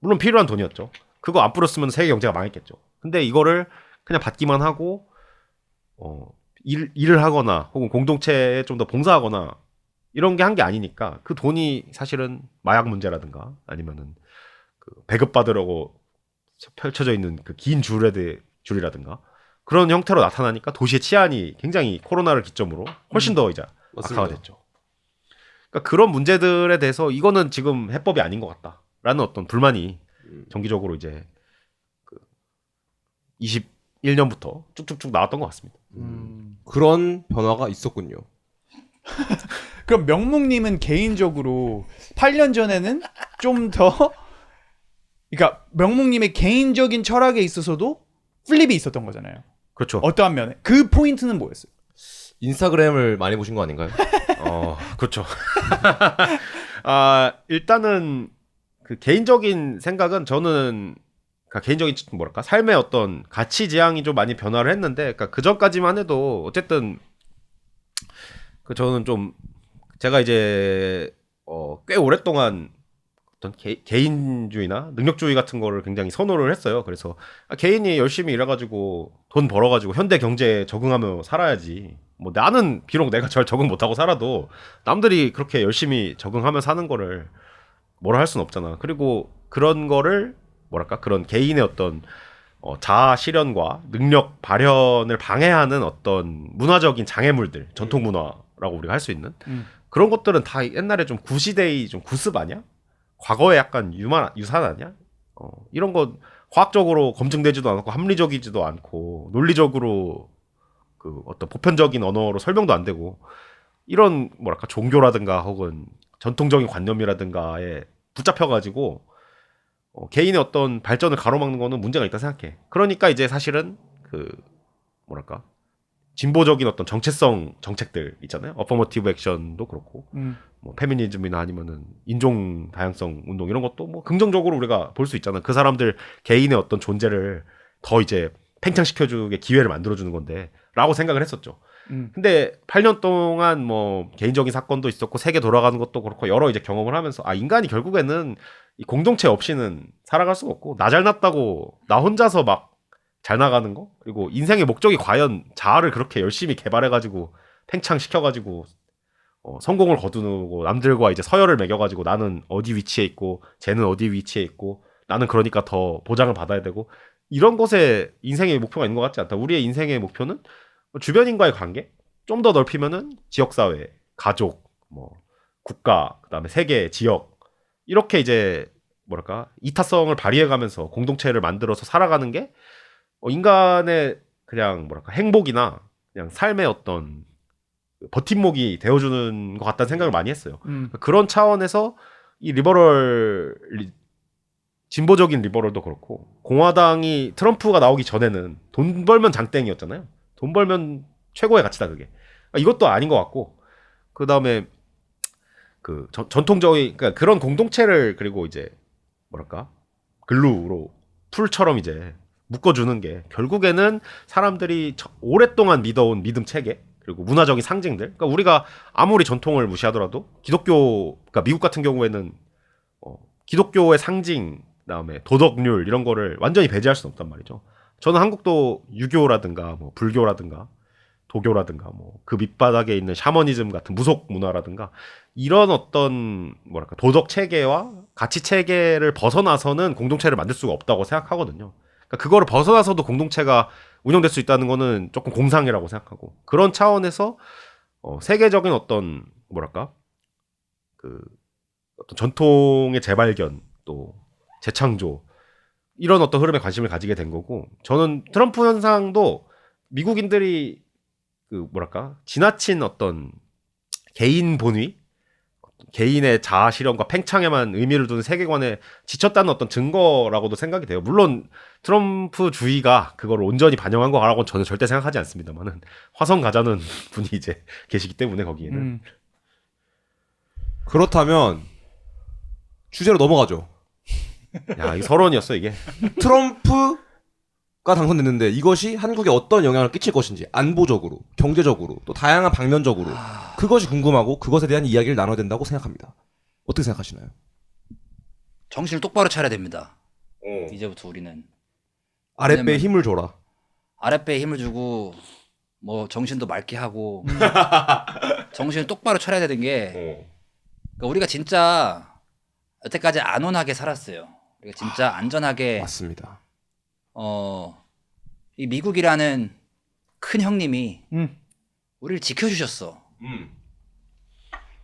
물론 필요한 돈이었죠. 그거 안 뿌렸으면 세계 경제가 망했겠죠. 근데 이거를 그냥 받기만 하고 일을 하거나 혹은 공동체에 좀 더 봉사하거나 이런 게 한 게 아니니까 그 돈이 사실은 마약 문제라든가 아니면은 그 배급받으려고 펼쳐져 있는 그 긴 줄이라든가 그런 형태로 나타나니까 도시의 치안이 굉장히 코로나를 기점으로 훨씬 더 이제 악화가 됐죠. 그러니까 그런 문제들에 대해서 이거는 지금 해법이 아닌 것 같다라는 어떤 불만이 정기적으로 이제 그 21년부터 쭉쭉쭉 나왔던 것 같습니다. 그런 변화가 있었군요. 그럼 명목님은 개인적으로 8년 전에는 좀 더 그러니까 명목님의 개인적인 철학에 있어서도 플립이 있었던 거잖아요. 그렇죠. 어떠한 면에 그 포인트는 뭐였어요? 인스타그램을 많이 보신 거 아닌가요? 그렇죠. 일단은 그 개인적인 생각은 저는 그러니까 개인적인 뭐랄까 삶의 어떤 가치 지향이 좀 많이 변화를 했는데, 그러니까 그 전까지만 해도 어쨌든 그 저는 좀 제가 이제 꽤 오랫동안 어떤 개인주의나 능력주의 같은 거를 굉장히 선호를 했어요. 그래서 개인이 열심히 일해가지고 돈 벌어가지고 현대 경제에 적응하며 살아야지. 뭐 나는 비록 내가 잘 적응 못하고 살아도 남들이 그렇게 열심히 적응하며 사는 거를 뭐라 할 수는 없잖아. 그리고 그런 거를 뭐랄까 그런 개인의 어떤 자아 실현과 능력 발현을 방해하는 어떤 문화적인 장애물들, 전통 문화라고 우리가 할 수 있는 그런 것들은 다 옛날에 좀 구시대의 좀 구습 아니야? 과거에 약간 유산 아니야? 이런 거 과학적으로 검증되지도 않고 합리적이지도 않고 논리적으로 그 어떤 보편적인 언어로 설명도 안 되고 이런 뭐랄까 종교라든가 혹은 전통적인 관념이라든가에 붙잡혀가지고 개인의 어떤 발전을 가로막는 거는 문제가 있다 생각해. 그러니까 이제 사실은 그 뭐랄까 진보적인 어떤 정체성 정책들 있잖아요. 어퍼머티브 액션도 그렇고 뭐 페미니즘이나 아니면은 인종 다양성 운동 이런 것도 뭐 긍정적으로 우리가 볼 수 있잖아. 그 사람들 개인의 어떤 존재를 더 이제 팽창시켜주게 기회를 만들어주는 건데라고 생각을 했었죠. 근데 8년 동안 뭐 개인적인 사건도 있었고 세계 돌아가는 것도 그렇고 여러 이제 경험을 하면서 인간이 결국에는 이 공동체 없이는 살아갈 수가 없고 나 잘났다고 나 혼자서 막 잘 나가는 거 그리고 인생의 목적이 과연 자아를 그렇게 열심히 개발해가지고 팽창시켜가지고 성공을 거두고 남들과 이제 서열을 매겨가지고 나는 어디 위치에 있고 쟤는 어디 위치에 있고 나는 그러니까 더 보장을 받아야 되고 이런 것에 인생의 목표가 있는 것 같지 않다. 우리의 인생의 목표는 주변인과의 관계 좀 더 넓히면은 지역사회, 가족, 뭐 국가, 그다음에 세계, 지역 이렇게 이제 뭐랄까 이타성을 발휘해가면서 공동체를 만들어서 살아가는 게 인간의 그냥 뭐랄까 행복이나 그냥 삶의 어떤 버팀목이 되어주는 것 같다는 생각을 많이 했어요. 그런 차원에서 이 진보적인 리버럴도 그렇고 공화당이 트럼프가 나오기 전에는 돈 벌면 장땡이었잖아요. 돈 벌면 최고의 가치다 그게. 이것도 아닌 것 같고 그 다음에 그 전통적인 그러니까 그런 공동체를 그리고 이제 뭐랄까 글루로 풀처럼 이제 묶어주는 게 결국에는 사람들이 오랫동안 믿어온 믿음 체계 그리고 문화적인 상징들. 그러니까 우리가 아무리 전통을 무시하더라도 기독교, 그러니까 미국 같은 경우에는 기독교의 상징, 그다음에 도덕률 이런 거를 완전히 배제할 수는 없단 말이죠. 저는 한국도 유교라든가 뭐 불교라든가 도교라든가 뭐 그 밑바닥에 있는 샤머니즘 같은 무속 문화라든가 이런 어떤 뭐랄까 도덕 체계와 가치 체계를 벗어나서는 공동체를 만들 수가 없다고 생각하거든요. 그러니까 그거를 벗어나서도 공동체가 운영될 수 있다는 거는 조금 공상이라고 생각하고 그런 차원에서 세계적인 어떤 뭐랄까 그 어떤 전통의 재발견 또 재창조 이런 어떤 흐름에 관심을 가지게 된 거고 저는 트럼프 현상도 미국인들이 그 뭐랄까 지나친 어떤 개인 본위 개인의 자아 실현과 팽창에만 의미를 두는 세계관에 지쳤다는 어떤 증거라고도 생각이 돼요. 물론 트럼프주의가 그걸 온전히 반영한 거라고는 저는 절대 생각하지 않습니다만은 화성 가자는 분이 이제 계시기 때문에 거기에는 그렇다면 주제로 넘어가죠. 야, 이 서론이었어 이게. 트럼프가 당선됐는데 이것이 한국에 어떤 영향을 끼칠 것인지 안보적으로, 경제적으로, 또 다양한 방면적으로 그것이 궁금하고 그것에 대한 이야기를 나눠야 된다고 생각합니다. 어떻게 생각하시나요? 정신을 똑바로 차려야 됩니다. 이제부터 우리는 아랫배에 힘을 줘라. 아랫배에 힘을 주고 뭐 정신도 맑게 하고 정신을 똑바로 차려야 되는 게 그러니까 우리가 진짜 여태까지 안온하게 살았어요. 우리가 진짜 안전하게 맞습니다. 이 미국이라는 큰 형님이 우리를 지켜주셨어.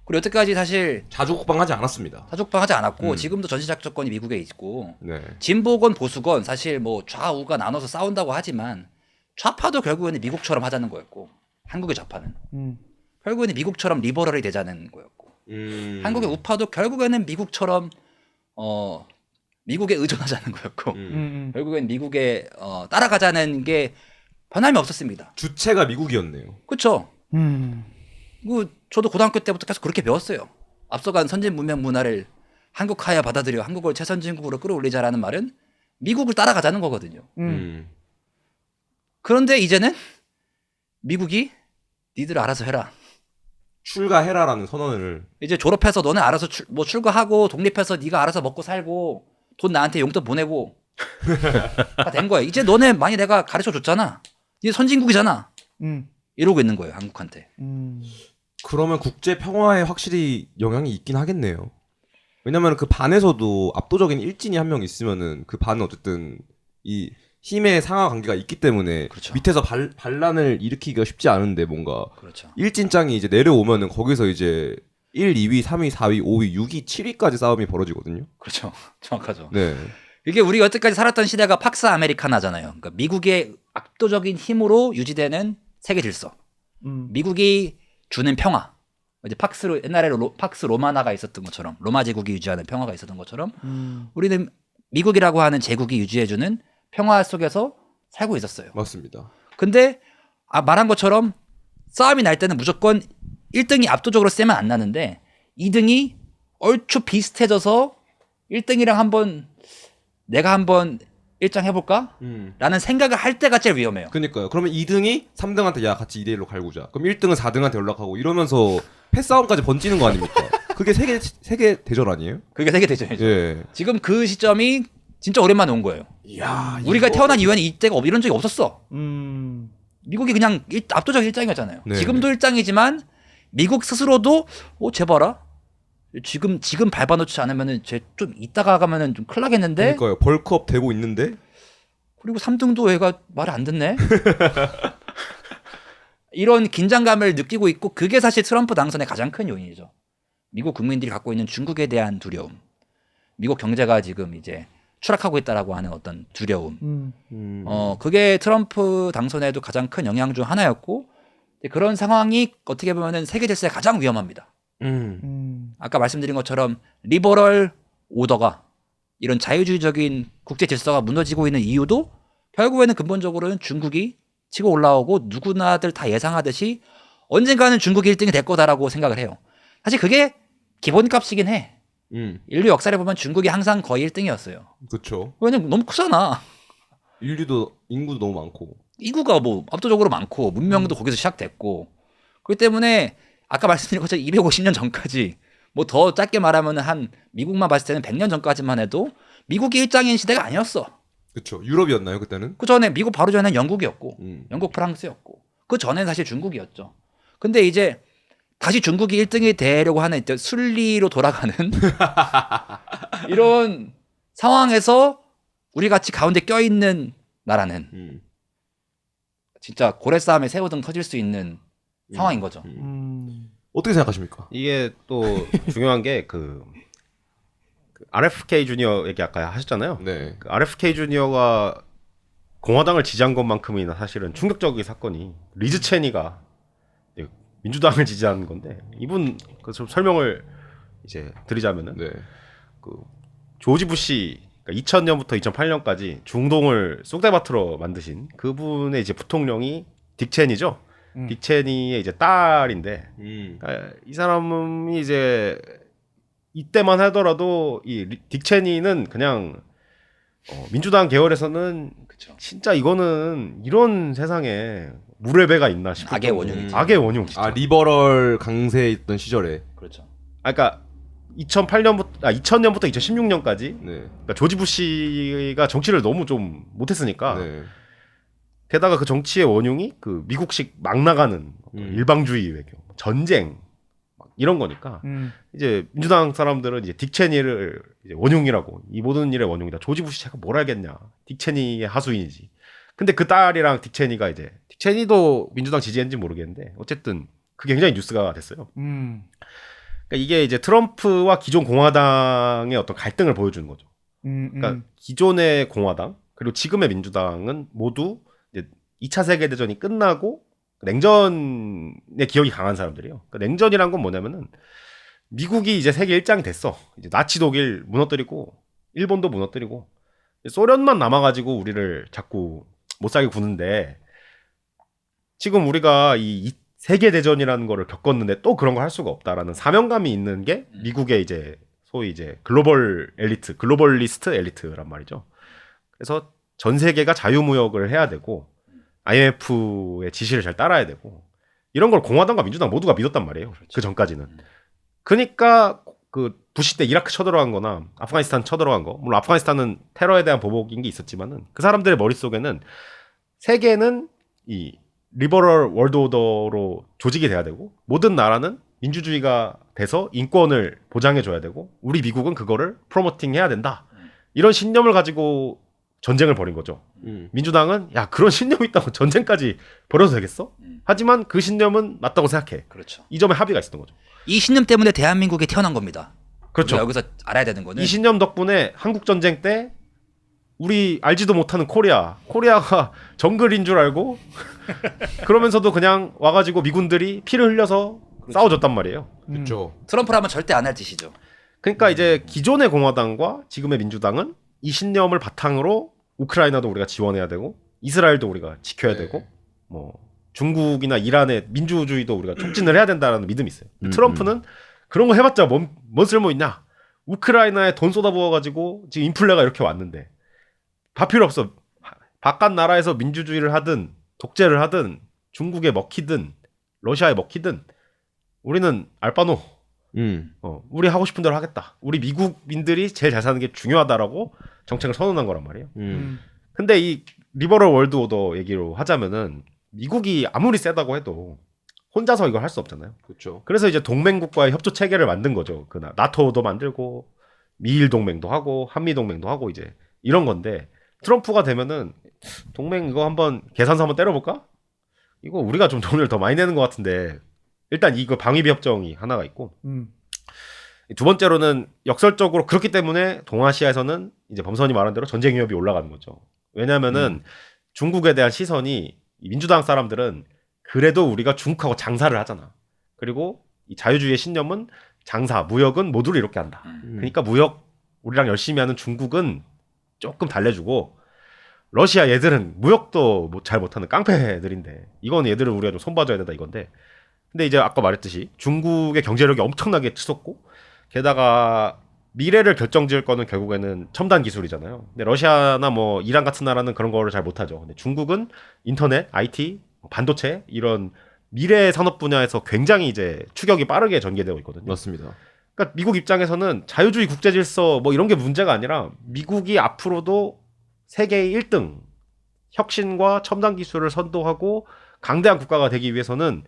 그리고 여태까지 사실 자주국방하지 않았습니다. 사족방하지 않았고 지금도 전시작전권이 미국에 있고 네. 진보건 보수건 사실 뭐 좌우가 나눠서 싸운다고 하지만 좌파도 결국에는 미국처럼 하자는 거였고 한국의 좌파는 결국에는 미국처럼 리버럴이 되자는 거였고 한국의 우파도 결국에는 미국처럼 미국에 의존하자는 거였고 결국엔 미국에 따라가자는 게 변함이 없었습니다. 주체가 미국이었네요. 그렇죠. 저도 고등학교 때부터 계속 그렇게 배웠어요. 앞서간 선진 문명 문화를 한국화에 받아들여 한국을 최선진국으로 끌어올리자라는 말은 미국을 따라가자는 거거든요. 그런데 이제는 미국이 니들 알아서 해라. 출가해라라는 선언을 이제 졸업해서 너네 알아서 출가하고 독립해서 네가 알아서 먹고 살고 돈 나한테 용돈 보내고 다 된 거야. 이제 너네 많이 내가 가르쳐 줬잖아. 이제 선진국이잖아. 이러고 있는 거예요, 한국한테. 그러면 국제 평화에 확실히 영향이 있긴 하겠네요. 왜냐면 그 반에서도 압도적인 일진이 한 명 있으면은 그 반은 어쨌든 이 힘의 상하 관계가 있기 때문에 그렇죠. 밑에서 반란을 일으키기가 쉽지 않은데 뭔가 그렇죠. 일진짱이 이제 내려오면은 거기서 이제 1, 2위, 3위, 4위, 5위, 6위, 7위까지 싸움이 벌어지거든요. 그렇죠. 정확하죠. 네. 이게 우리가 여태까지 살았던 시대가 팍스 아메리카나잖아요. 그러니까 미국의 압도적인 힘으로 유지되는 세계 질서. 미국이 주는 평화. 이제 팍스로 옛날에 팍스 로마나가 있었던 것처럼 로마 제국이 유지하는 평화가 있었던 것처럼 우리는 미국이라고 하는 제국이 유지해주는 평화 속에서 살고 있었어요. 맞습니다. 근데 말한 것처럼 싸움이 날 때는 무조건 1등이 압도적으로 세면 안 나는데 2등이 얼추 비슷해져서 1등이랑 내가 한번 일장 해볼까? 라는 생각을 할 때가 제일 위험해요. 그러니까요. 그러면 2등이 3등한테 야 같이 2대1로 갈구자. 그럼 1등은 4등한테 연락하고 이러면서 패싸움까지 번지는 거 아닙니까? 그게 세계 대전 아니에요? 그게 세계 대전이죠. 예. 지금 그 시점이 진짜 오랜만에 온 거예요. 이야, 우리가 태어난 이후에는 이때가 이런 적이 없었어. 미국이 그냥 압도적 일장이었잖아요. 네. 지금도 일장이지만 미국 스스로도 쟤 봐라. 지금 밟아놓지 않으면은 쟤 좀 이따가 가면은 좀 큰일 나겠는데. 그러니까요. 벌크업 되고 있는데 그리고 3등도 얘가 말을 안 듣네. 이런 긴장감을 느끼고 있고 그게 사실 트럼프 당선의 가장 큰 요인이죠. 미국 국민들이 갖고 있는 중국에 대한 두려움. 미국 경제가 지금 이제 추락하고 있다라고 하는 어떤 두려움. 그게 트럼프 당선에도 가장 큰 영향 중 하나였고 그런 상황이 어떻게 보면은 세계 질서에 가장 위험합니다. 아까 말씀드린 것처럼 리버럴 오더가 이런 자유주의적인 국제 질서가 무너지고 있는 이유도 결국에는 근본적으로는 중국이 치고 올라오고 누구나들 다 예상하듯이 언젠가는 중국이 1등이 될 거다라고 생각을 해요. 사실 그게 기본값이긴 해. 인류 역사를 보면 중국이 항상 거의 1등이었어요. 그렇죠. 왜냐면 너무 크잖아. 인구도 너무 많고. 인구가 뭐 압도적으로 많고 문명도 거기서 시작됐고 그렇기 때문에 아까 말씀드린 것처럼 250년 전까지 뭐 더 짧게 말하면 한 미국만 봤을 때는 100년 전까지만 해도 미국이 일장인 시대가 아니었어. 그렇죠. 유럽이었나요 그때는? 그 전에 미국 바로 전에는 영국이었고 영국 프랑스였고 그 전에는 사실 중국이었죠. 근데 이제 다시 중국이 1등이 되려고 하는 순리로 돌아가는 이런 상황에서 우리 같이 가운데 껴있는 나라는 진짜 고래 싸움에 새우등 터질 수 있는 상황인 거죠. 어떻게 생각하십니까? 이게 또 중요한 게 그 RFK 주니어 얘기 아까 하셨잖아요. 네. 그 RFK 주니어가 공화당을 지지한 것만큼이나 사실은 충격적인 사건이 리즈 체니가 민주당을 지지하는 건데 이분 그 좀 설명을 이제 드리자면은 네. 그 조지 부시 그러니까 2000년부터 2008년까지 중동을 쑥대밭으로 만드신 그분의 이제 부통령이 딕 체니죠. 딕 체니의 이제 딸인데 그러니까 이 사람이 이제 이때만 하더라도 이 딕 체니는 그냥 민주당 계열에서는 그쵸. 진짜 이거는 이런 세상에 물의 배가 있나 싶어요. 악의 원흉이지. 악의 원흉 진짜. 리버럴 강세에 있던 시절에. 그렇죠. 그러니까 2008년부터 2000년부터 2016년까지 네. 그러니까 조지 부시가 정치를 너무 좀 못했으니까 네. 게다가 그 정치의 원흉이 그 미국식 막 나가는 일방주의 외교, 전쟁 막 이런 거니까 이제 민주당 사람들은 이제 딕 체니를 이제 원흉이라고 이 모든 일의 원흉이다. 조지 부시 제가 뭘 알겠냐. 딕 체니의 하수인이지. 근데 그 딸이랑 딕 체니가 이제 딕 체니도 민주당 지지했는지 모르겠는데 어쨌든 그게 굉장히 뉴스가 됐어요. 그러니까 이게 이제 트럼프와 기존 공화당의 어떤 갈등을 보여주는 거죠. 그러니까 기존의 공화당 그리고 지금의 민주당은 모두 이제 2차 세계대전이 끝나고 냉전의 기억이 강한 사람들이에요. 그러니까 냉전이란 건 뭐냐면은 미국이 이제 세계 1장이 됐어. 이제 나치 독일 무너뜨리고 일본도 무너뜨리고 소련만 남아가지고 우리를 자꾸 못 살게 구는데 지금 우리가 이 세계 대전이라는 거를 겪었는데 또 그런 거 할 수가 없다라는 사명감이 있는 게 미국의 이제 소위 이제 글로벌 엘리트, 글로벌리스트 엘리트란 말이죠. 그래서 전 세계가 자유무역을 해야 되고 IMF의 지시를 잘 따라야 되고 이런 걸 공화당과 민주당 모두가 믿었단 말이에요. 그 전까지는. 그러니까 그 부시 때 이라크 쳐들어간 거나 아프가니스탄 쳐들어간 거, 물론 아프가니스탄은 테러에 대한 보복인 게 있었지만은 그 사람들의 머릿속에는 세계는 이 리버럴 월드 오더로 조직이 돼야 되고 모든 나라는 민주주의가 돼서 인권을 보장해 줘야 되고 우리 미국은 그거를 프로모팅 해야 된다. 이런 신념을 가지고 전쟁을 벌인 거죠. 민주당은 야 그런 신념이 있다고 전쟁까지 벌여도 되겠어? 하지만 그 신념은 맞다고 생각해. 그렇죠. 이 점에 합의가 있었던 거죠. 이 신념 때문에 대한민국이 태어난 겁니다. 그렇죠. 우리가 여기서 알아야 되는 거는 이 신념 덕분에 한국 전쟁 때 우리 알지도 못하는 코리아가 정글인 줄 알고 그러면서도 그냥 와가지고 미군들이 피를 흘려서 싸워줬단 말이에요. 그렇죠. 트럼프라면 절대 안 할 짓이죠. 그러니까 이제 기존의 공화당과 지금의 민주당은 이 신념을 바탕으로 우크라이나도 우리가 지원해야 되고 이스라엘도 우리가 지켜야 네. 되고 뭐 중국이나 이란의 민주주의도 우리가 촉진을 해야 된다라는 믿음이 있어요. 트럼프는 그런 거 해봤자 뭔 쓸모 있냐? 우크라이나에 돈 쏟아부어가지고 지금 인플레가 이렇게 왔는데 다 필요 없어. 바깥 나라에서 민주주의를 하든 독재를 하든 중국에 먹히든 러시아에 먹히든 우리는 알바노. 우리 하고 싶은 대로 하겠다. 우리 미국민들이 제일 잘 사는 게 중요하다라고 정책을 선언한 거란 말이에요. 근데 이 리버럴 월드 오더 얘기로 하자면은 미국이 아무리 세다고 해도 혼자서 이걸 할 수 없잖아요. 그렇죠. 그래서 이제 동맹국과의 협조 체계를 만든 거죠. 그 나토도 만들고 미일 동맹도 하고 한미 동맹도 하고 이제 이런 건데 트럼프가 되면은 동맹 이거 한번 계산서 한번 때려볼까? 이거 우리가 좀 돈을 더 많이 내는 것 같은데 일단 이거 방위비 협정이 하나가 있고 두 번째로는 역설적으로 그렇기 때문에 동아시아에서는 이제 범선이 말한 대로 전쟁 위협이 올라가는 거죠. 왜냐하면은 중국에 대한 시선이 이 민주당 사람들은 그래도 우리가 중국하고 장사를 하잖아. 그리고 이 자유주의의 신념은 장사, 무역은 모두를 이롭게 한다. 그러니까 무역 우리랑 열심히 하는 중국은 조금 달래주고 러시아 얘들은 무역도 잘 못하는 깡패들인데 이건 얘들은 우리가 좀 손봐줘야 된다 이건데 근데 이제 아까 말했듯이 중국의 경제력이 엄청나게 치솟고 게다가 미래를 결정지을 거는 결국에는 첨단 기술이잖아요. 근데 러시아나 뭐 이란 같은 나라는 그런 거를 잘 못하죠. 근데 중국은 인터넷, IT, 반도체 이런 미래 산업 분야에서 굉장히 이제 추격이 빠르게 전개되고 있거든요. 맞습니다. 그러니까 미국 입장에서는 자유주의 국제 질서 뭐 이런 게 문제가 아니라 미국이 앞으로도 세계의 1등 혁신과 첨단 기술을 선도하고 강대한 국가가 되기 위해서는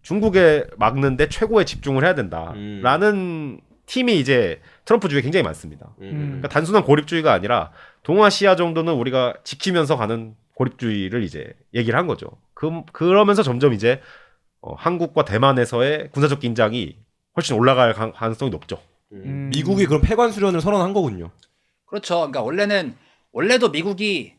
중국에 막는데 최고의 집중을 해야 된다라는 팀이 이제 트럼프 주위에 굉장히 많습니다. 그러니까 단순한 고립주의가 아니라 동아시아 정도는 우리가 지키면서 가는 고립주의를 이제 얘기를 한 거죠. 그러면서 점점 이제 한국과 대만에서의 군사적 긴장이 훨씬 올라갈 가능성이 높죠. 미국이 그럼 폐관 수련을 선언한 거군요. 그렇죠. 그러니까 원래도 미국이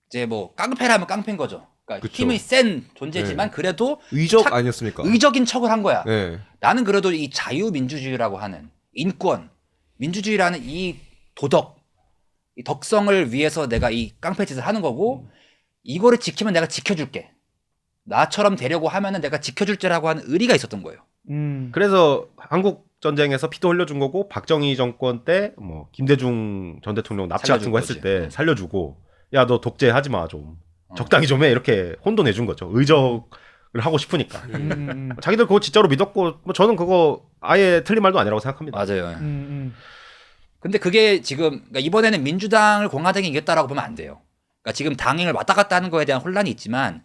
이제 뭐 깡패라면 깡패인 거죠. 그러니까 그쵸. 힘이 센 존재지만 그래도 의적 아니었습니까? 의적인 척을 한 거야. 네. 나는 그래도 이 자유민주주의라고 하는 인권, 민주주의라는 이 도덕, 이 덕성을 위해서 내가 이 깡패 짓을 하는 거고 이거를 지키면 내가 지켜줄게. 나처럼 되려고 하면은 내가 지켜줄지라고 하는 의리가 있었던 거예요. 그래서 한국 전쟁에서 피도 흘려준 거고 박정희 정권 때 뭐 김대중 전 대통령 납치 같은 거 했을 때 살려주고 야 너 독재하지 마 좀 적당히 좀 해 이렇게 혼돈해준 거죠. 의적을 하고 싶으니까. 자기들 그거 진짜로 믿었고 뭐 저는 그거 아예 틀린 말도 아니라고 생각합니다. 맞아요. 근데 그게 지금 그러니까 이번에는 민주당을 공화당이 이겼다라고 보면 안 돼요. 그러니까 지금 당을 왔다 갔다 하는 거에 대한 혼란이 있지만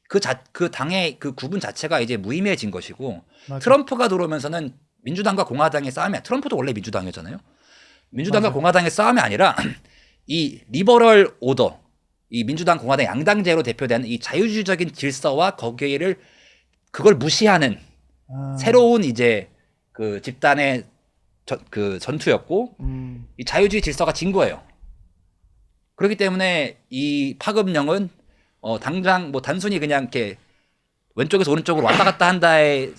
그 당의 그 구분 자체가 이제 무의미해진 것이고 맞아. 트럼프가 들어오면서는 민주당과 공화당의 싸움이 트럼프도 원래 민주당이었잖아요. 민주당과 맞아. 공화당의 싸움이 아니라 이 리버럴 오더, 이 민주당 공화당 양당제로 대표되는 이 자유주의적인 질서와 거기를 그걸 무시하는 새로운 이제 그 집단의 그 전투였고 이 자유주의 질서가 진 거예요. 그렇기 때문에 이 파급력은 당장 뭐 단순히 그냥 이렇게 왼쪽에서 오른쪽으로 왔다 갔다 한다의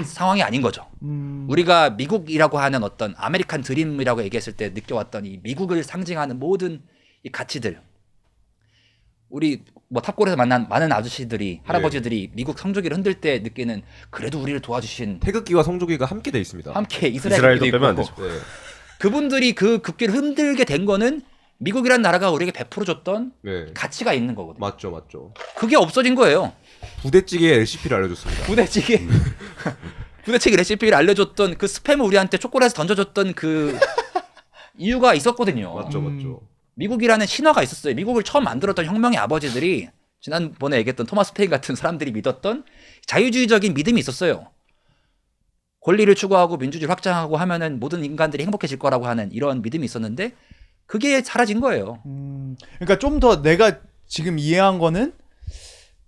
상황이 아닌 거죠. 우리가 미국이라고 하는 어떤 아메리칸 드림이라고 얘기했을 때 느껴왔던 이 미국을 상징하는 모든 이 가치들, 우리 뭐 탑골에서 만난 많은 아저씨들이 할아버지들이 미국 성조기를 흔들 때 느끼는 그래도 우리를 도와주신 태극기와 성조기가 함께 돼 있습니다. 함께 이스라엘도 이스라엘도 빼면 안 있고 되죠. 네. 그분들이 그 국기를 흔들게 된 거는 미국이라는 나라가 우리에게 베풀어줬던 네. 가치가 있는 거거든요. 맞죠. 그게 없어진 거예요. 부대찌개의 레시피를 알려줬습니다. 부대찌개 부대찌개 레시피를 알려줬던 그 스팸을 우리한테 초콜릿에 던져줬던 그 이유가 있었거든요. 맞죠. 미국이라는 신화가 있었어요. 미국을 처음 만들었던 혁명의 아버지들이 지난번에 얘기했던 토마스 페인 같은 사람들이 믿었던 자유주의적인 믿음이 있었어요. 권리를 추구하고 민주주의를 확장하고 하면은 모든 인간들이 행복해질 거라고 하는 이런 믿음이 있었는데 그게 사라진 거예요. 그러니까 좀 더 내가 지금 이해한 거는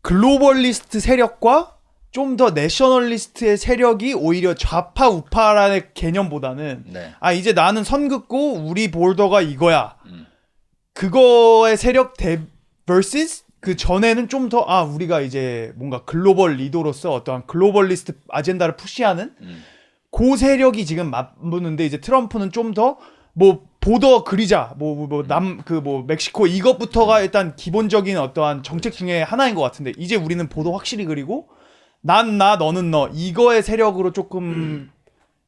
글로벌리스트 세력과 좀 더 내셔널리스트의 세력이 오히려 좌파 우파라는 개념보다는 네. 아 이제 나는 선 긋고 우리 볼더가 이거야. 음. 그거의 세력 대 vs 그 전에는 좀 더 아 우리가 이제 뭔가 글로벌 리더로서 어떠한 글로벌리스트 아젠다를 푸시하는 그 세력이 지금 맞붙는데 이제 트럼프는 좀 더 뭐 보더 그리자 뭐 멕시코 이것부터가 일단 기본적인 어떠한 정책 중에 하나인 것 같은데 이제 우리는 보더 확실히 그리고 난 나 너는 너 이거의 세력으로 조금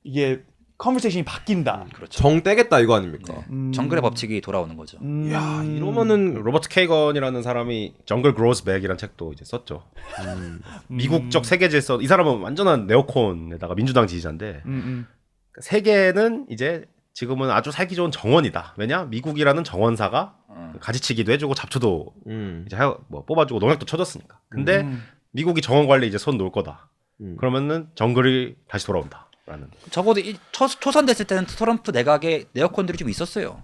이게 컨버세이션이 바뀐다. 그렇죠. 정 떼겠다 이거 아닙니까? 정글의 법칙이 돌아오는 거죠. 야 이러면은 로버트 케이건이라는 사람이 정글 그로스 백이라는 책도 이제 썼죠. 미국적 세계 질서 이 사람은 완전한 네오콘에다가 민주당 지지자인데 세계는 이제 지금은 아주 살기 좋은 정원이다. 왜냐 미국이라는 정원사가 가지치기도 해주고 잡초도 이제 뭐 뽑아주고 농약도 쳐줬으니까. 근데 미국이 정원 관리 이제 손 놓을 거다. 그러면은 정글이 다시 돌아온다라는. 적어도 초선됐을 때는 트럼프 내각에 네오콘들이 좀 있었어요.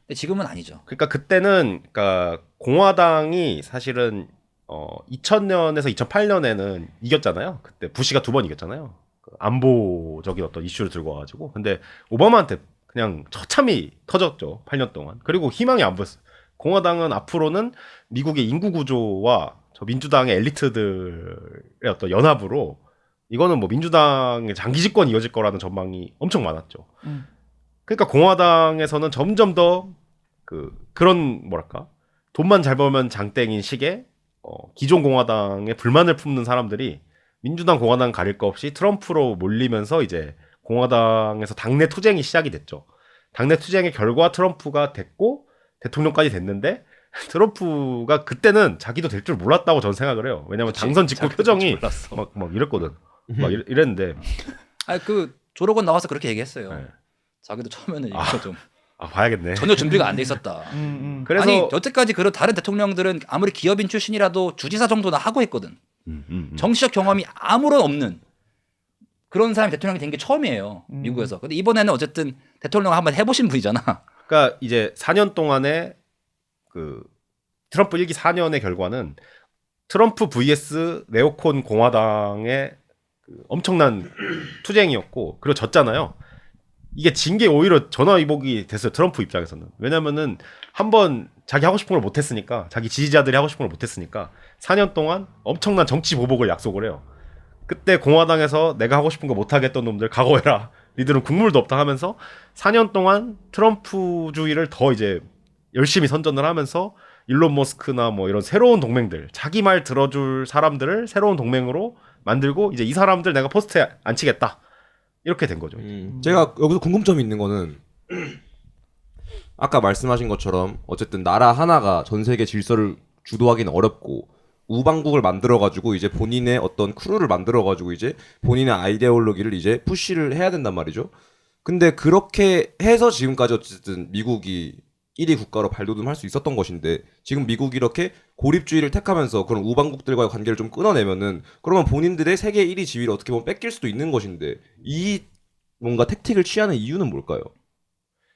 근데 지금은 아니죠. 그러니까 그때는 그러니까 공화당이 사실은 2000년에서 2008년에는 이겼잖아요. 그때 부시가 2번 이겼잖아요. 그 안보적인 어떤 이슈를 들고 와가지고. 근데 오바마한테 그냥 처참히 터졌죠. 8년 동안. 그리고 희망이 안 보였어요. 공화당은 앞으로는 미국의 인구 구조와 저 민주당의 엘리트들의 어떤 연합으로 이거는 뭐 민주당의 장기 집권이 이어질 거라는 전망이 엄청 많았죠. 그러니까 공화당에서는 점점 더 그런 뭐랄까 돈만 잘 벌면 장땡인 식의 기존 공화당에 불만을 품는 사람들이 민주당 공화당 가릴 거 없이 트럼프로 몰리면서 이제 공화당에서 당내 투쟁이 시작이 됐죠. 당내 투쟁의 결과 트럼프가 됐고 대통령까지 됐는데 트럼프가 그때는 자기도 될 줄 몰랐다고 저는 생각을 해요. 왜냐면 당선 직후 표정이 막 이랬거든. 막 이랬는데. 그 조록원 나와서 그렇게 얘기했어요. 네. 자기도 처음에는 이거 좀 봐야겠네. 전혀 준비가 안 돼 있었다. 그래서 아니 여태까지 그런 다른 대통령들은 아무리 기업인 출신이라도 주지사 정도는 하고 했거든. 정치적 경험이 아무런 없는 그런 사람이 대통령이 된 게 처음이에요. 미국에서. 근데 이번에는 어쨌든 대통령 한번 해보신 분이잖아. 그러니까 이제 4년 동안의 그 트럼프 1기 4년의 결과는 트럼프 vs 네오콘 공화당의 그 엄청난 투쟁이었고 그리고 졌잖아요. 이게 진 게 오히려 전화위복이 됐어요. 트럼프 입장에서는. 왜냐면은 한번 자기 하고 싶은 걸 못했으니까 자기 지지자들이 하고 싶은 걸 못했으니까 4년 동안 엄청난 정치 보복을 약속을 해요. 그때 공화당에서 내가 하고 싶은 거 못하겠던 놈들 각오해라. 니들은 국물도 없다 하면서 4년 동안 트럼프주의를 더 이제 열심히 선전을 하면서 일론 머스크나 뭐 이런 새로운 동맹들 자기 말 들어줄 사람들을 새로운 동맹으로 만들고 이제 이 사람들 내가 포스트에 앉히겠다. 이렇게 된 거죠. 제가 여기서 궁금점이 있는 거는 아까 말씀하신 것처럼 어쨌든 나라 하나가 전 세계 질서를 주도하기는 어렵고 우방국을 만들어가지고 이제 본인의 어떤 크루를 만들어가지고 이제 본인의 아이디올로기를 이제 푸시를 해야 된단 말이죠. 근데 그렇게 해서 지금까지 어쨌든 미국이 1위 국가로 발돋움할 수 있었던 것인데 지금 미국이 이렇게 고립주의를 택하면서 그런 우방국들과의 관계를 좀 끊어내면은 그러면 본인들의 세계 1위 지위를 어떻게 보면 뺏길 수도 있는 것인데 이 뭔가 택틱을 취하는 이유는 뭘까요?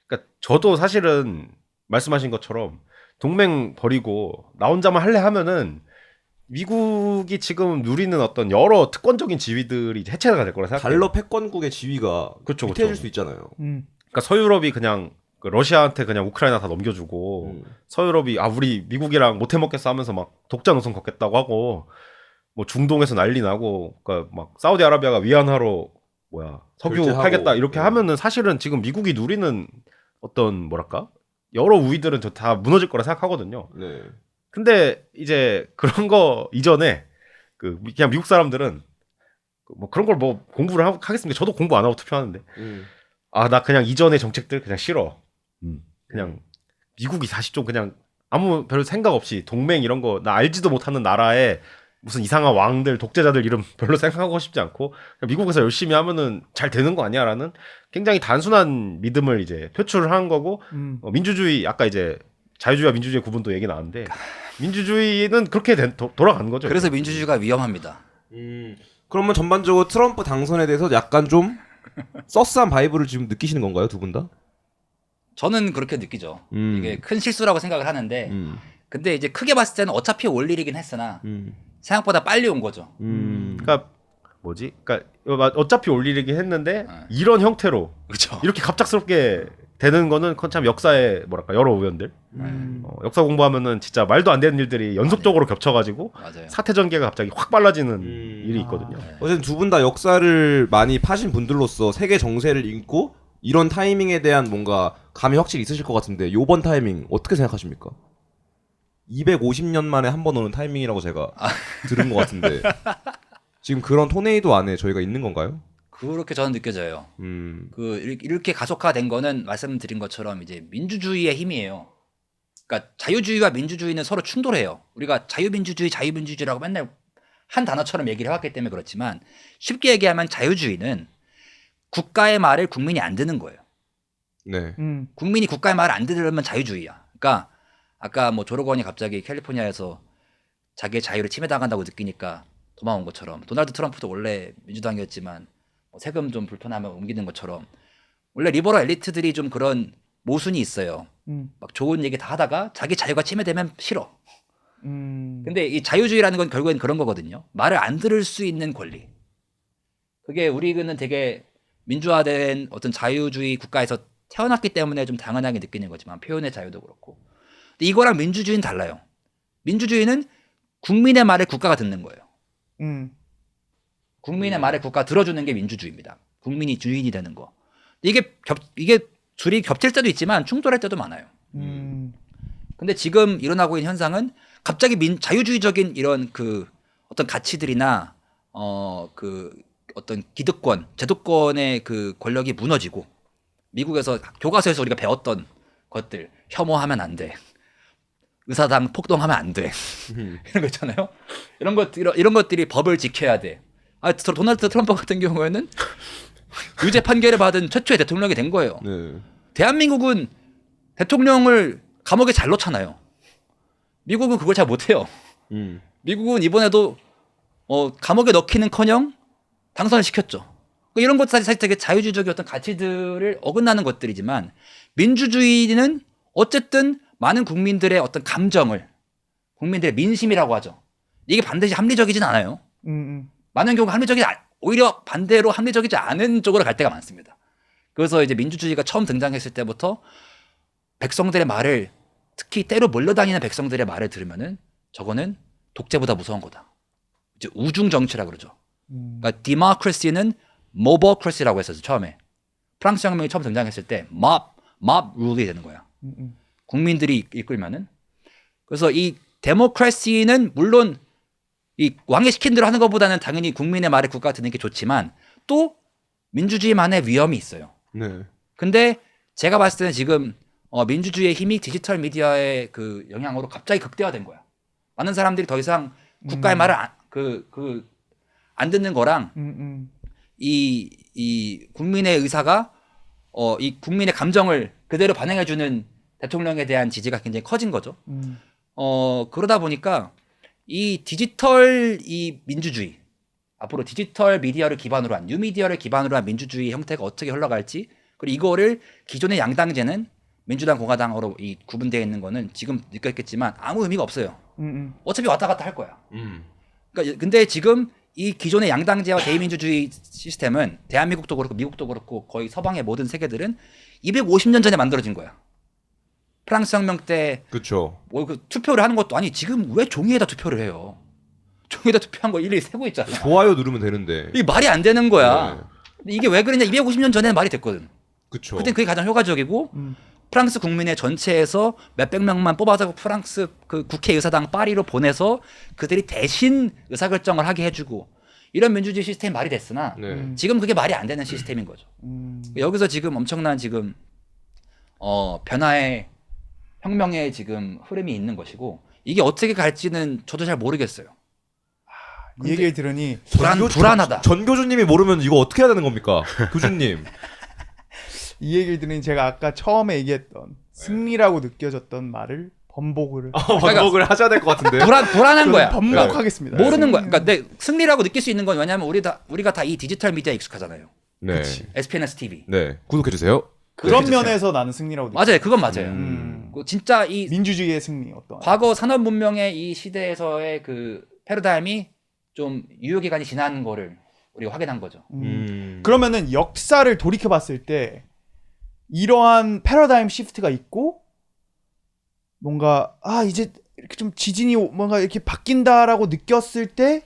그러니까 저도 사실은 말씀하신 것처럼 동맹 버리고 나 혼자만 할래 하면은 미국이 지금 누리는 어떤 여러 특권적인 지위들이 해체가 될 거라 생각해요. 달러 패권국의 지위가 그쵸, 위태해질 그쵸. 수 있잖아요. 그러니까 서유럽이 그냥 그 러시아한테 그냥 우크라이나 다 넘겨주고 서유럽이 우리 미국이랑 못 해먹겠어 하면서 막 독자 노선 걷겠다고 하고 뭐 중동에서 난리 나고 그러니까 막 사우디아라비아가 위안화로 석유 결제하고. 팔겠다 이렇게 하면은 사실은 지금 미국이 누리는 어떤 뭐랄까 여러 우위들은 저 다 무너질 거라 생각하거든요. 네. 근데 이제 그런 거 이전에 그냥 미국 사람들은 뭐 그런 걸 뭐 공부를 하겠습니까? 저도 공부 안 하고 투표하는데 나 그냥 이전의 정책들 그냥 싫어. 그냥 미국이 사실 좀 그냥 아무 별 생각 없이 동맹 이런 거 나 알지도 못하는 나라에 무슨 이상한 왕들 독재자들 이름 별로 생각하고 싶지 않고 그냥 미국에서 열심히 하면은 잘 되는 거 아니야라는 굉장히 단순한 믿음을 이제 표출한 거고 민주주의 아까 이제 자유주의와 민주주의 구분도 얘기 나왔는데 민주주의는 그렇게 돌아가는 거죠. 그래서 민주주의가 위험합니다. 그러면 전반적으로 트럼프 당선에 대해서 약간 좀 서스한 바이브를 지금 느끼시는 건가요, 두 분 다? 저는 그렇게 느끼죠. 이게 큰 실수라고 생각을 하는데 근데 이제 크게 봤을 때는 어차피 올 일이긴 했으나 생각보다 빨리 온 거죠. 그러니까 뭐지? 그러니까 어차피 올 일이긴 했는데 이런 형태로 그렇죠. 이렇게 갑작스럽게 되는 거는 그건 참 역사의 뭐랄까 여러 우연들. 역사 공부하면은 진짜 말도 안 되는 일들이 연속적으로 겹쳐가지고 맞아요. 사태 전개가 갑자기 확 빨라지는 일이 있거든요. 어쨌든 두 분 다 역사를 많이 파신 분들로서 세계 정세를 읽고 이런 타이밍에 대한 뭔가 감이 확실히 있으실 것 같은데 요번 타이밍 어떻게 생각하십니까? 250년 만에 한 번 오는 타이밍이라고 제가 들은 것 같은데 지금 그런 토네이도 안에 저희가 있는 건가요? 그렇게 저는 느껴져요. 이렇게 가속화된 거는 말씀드린 것처럼 이제 민주주의의 힘이에요. 그러니까 자유주의와 민주주의는 서로 충돌해요. 우리가 자유민주주의라고 맨날 한 단어처럼 얘기를 해왔기 때문에 그렇지만 쉽게 얘기하면 자유주의는 국가의 말을 국민이 안 듣는 거예요. 네. 국민이 국가의 말을 안 들으면 자유주의야. 그러니까 아까 뭐 조르건이 갑자기 캘리포니아에서 자기의 자유를 침해당한다고 느끼니까 도망온 것처럼 도널드 트럼프도 원래 민주당이었지만 세금 좀 불편하면 옮기는 것처럼 원래 리버럴 엘리트들이 좀 그런 모순이 있어요. 막 좋은 얘기 다 하다가 자기 자유가 침해되면 싫어. 근데 이 자유주의라는 건 결국엔 그런 거거든요. 말을 안 들을 수 있는 권리. 그게 우리는 되게 민주화된 어떤 자유주의 국가에서 태어났기 때문에 좀 당연하게 느끼는 거지만 표현의 자유도 그렇고. 근데 이거랑 민주주의는 달라요. 민주주의는 국민의 말을 국가가 듣는 거예요. 국민의 말을 국가가 들어주는 게 민주주의입니다. 국민이 주인이 되는 거. 이게 둘이 겹칠 때도 있지만 충돌할 때도 많아요. 근데 지금 일어나고 있는 현상은 갑자기 자유주의적인 이런 그 어떤 가치들이나 그 어떤 기득권, 제도권의 그 권력이 무너지고 미국에서 교과서에서 우리가 배웠던 것들 혐오하면 안 돼. 의사당 폭동하면 안 돼. 이런 거 있잖아요. 이런 것들이 법을 지켜야 돼. 도널드 트럼프 같은 경우에는 유죄 판결을 받은 최초의 대통령이 된 거예요. 네. 대한민국은 대통령을 감옥에 잘 넣잖아요. 미국은 그걸 잘 못해요. 미국은 이번에도 감옥에 넣기는커녕 당선을 시켰죠. 이런 것도 사실 되게 자유주의적인 어떤 가치들을 어긋나는 것들이지만 민주주의는 어쨌든 많은 국민들의 어떤 감정을 국민들의 민심이라고 하죠. 이게 반드시 합리적이진 않아요. 많은 경우 오히려 반대로 합리적이지 않은 쪽으로 갈 때가 많습니다. 그래서 이제 민주주의가 처음 등장했을 때부터 백성들의 말을 특히 때로 몰려다니는 백성들의 말을 들으면은 저거는 독재보다 무서운 거다. 이제 우중 정치라 그러죠. 그러니까 디모크라시는 모버크라시라고 했었죠. 처음에 프랑스 혁명이 처음 등장했을 때 mob rule이 되는 거야. 국민들이 이끌면은. 그래서 이 데모크라시는 물론 이 왕이 시킨 대로 하는 것보다는 당연히 국민의 말을 국가가 듣는 게 좋지만 또 민주주의만의 위험이 있어요. 네. 근데 제가 봤을 때는 지금 민주주의의 힘이 디지털 미디어의 그 영향으로 갑자기 극대화된 거야. 많은 사람들이 더 이상 국가의 말을 안 듣는 거랑 이 국민의 의사가 이 국민의 감정을 그대로 반영해주는 대통령에 대한 지지가 굉장히 커진 거죠. 그러다 보니까 이 디지털 이 민주주의 앞으로 디지털 미디어를 기반으로 한 뉴미디어를 기반으로 한 민주주의 형태가 어떻게 흘러갈지 그리고 이거를 기존의 양당제는 민주당 공화당으로 이 구분되어 있는 거는 지금 느꼈겠지만 아무 의미가 없어요. 어차피 왔다 갔다 할 거야. 그러니까 근데 지금 이 기존의 양당제와 대의민주주의 시스템은 대한민국도 그렇고 미국도 그렇고 거의 서방의 모든 세계들은 250년 전에 만들어진 거야. 프랑스 혁명 때 그렇죠. 투표를 하는 것도 아니 지금 왜 종이에다 투표를 해요? 종이에다 투표한 거 일일이 세고 있잖아. 좋아요 누르면 되는데. 이게 말이 안 되는 거야. 네. 근데 이게 왜 그러냐? 250년 전에는 말이 됐거든. 그렇죠. 그때 그게 가장 효과적이고 프랑스 국민의 전체에서 몇백 명만 뽑아서 프랑스 그 국회의사당 파리로 보내서 그들이 대신 의사결정을 하게 해주고 이런 민주주의 시스템이 말이 됐으나 네. 지금 그게 말이 안 되는 시스템인 거죠. 여기서 지금 엄청난 지금 변화의 혁명의 지금 흐름이 있는 것이고 이게 어떻게 갈지는 저도 잘 모르겠어요. 이 얘기를 들으니 불안하다. 전 교주님이 모르면 이거 어떻게 해야 되는 겁니까? 교주님. 이 얘기를 들으니 제가 아까 처음에 얘기했던 승리라고 느껴졌던 말을 번복을 반복을 하셔야 될 것 같은데. 불안한 거야. 번복하겠습니다. 모르는 거야. 그러니까 내 승리라고 느낄 수 있는 건 왜냐하면 우리가 다 이 디지털 미디어에 익숙하잖아요. 네. SPNS TV. 네. 구독해 주세요. 그런 면에서 나는 승리라고 느껴. 맞아요. 그건 맞아요. 그 진짜 이 민주주의의 승리 어떤? 과거 산업 문명의 이 시대에서의 그 패러다임이 좀 유효 기간이 지난 거를 우리가 확인한 거죠. 그러면은 역사를 돌이켜 봤을 때 이러한 패러다임 시프트가 있고 뭔가 이제 이렇게 좀 지진이 뭔가 이렇게 바뀐다라고 느꼈을 때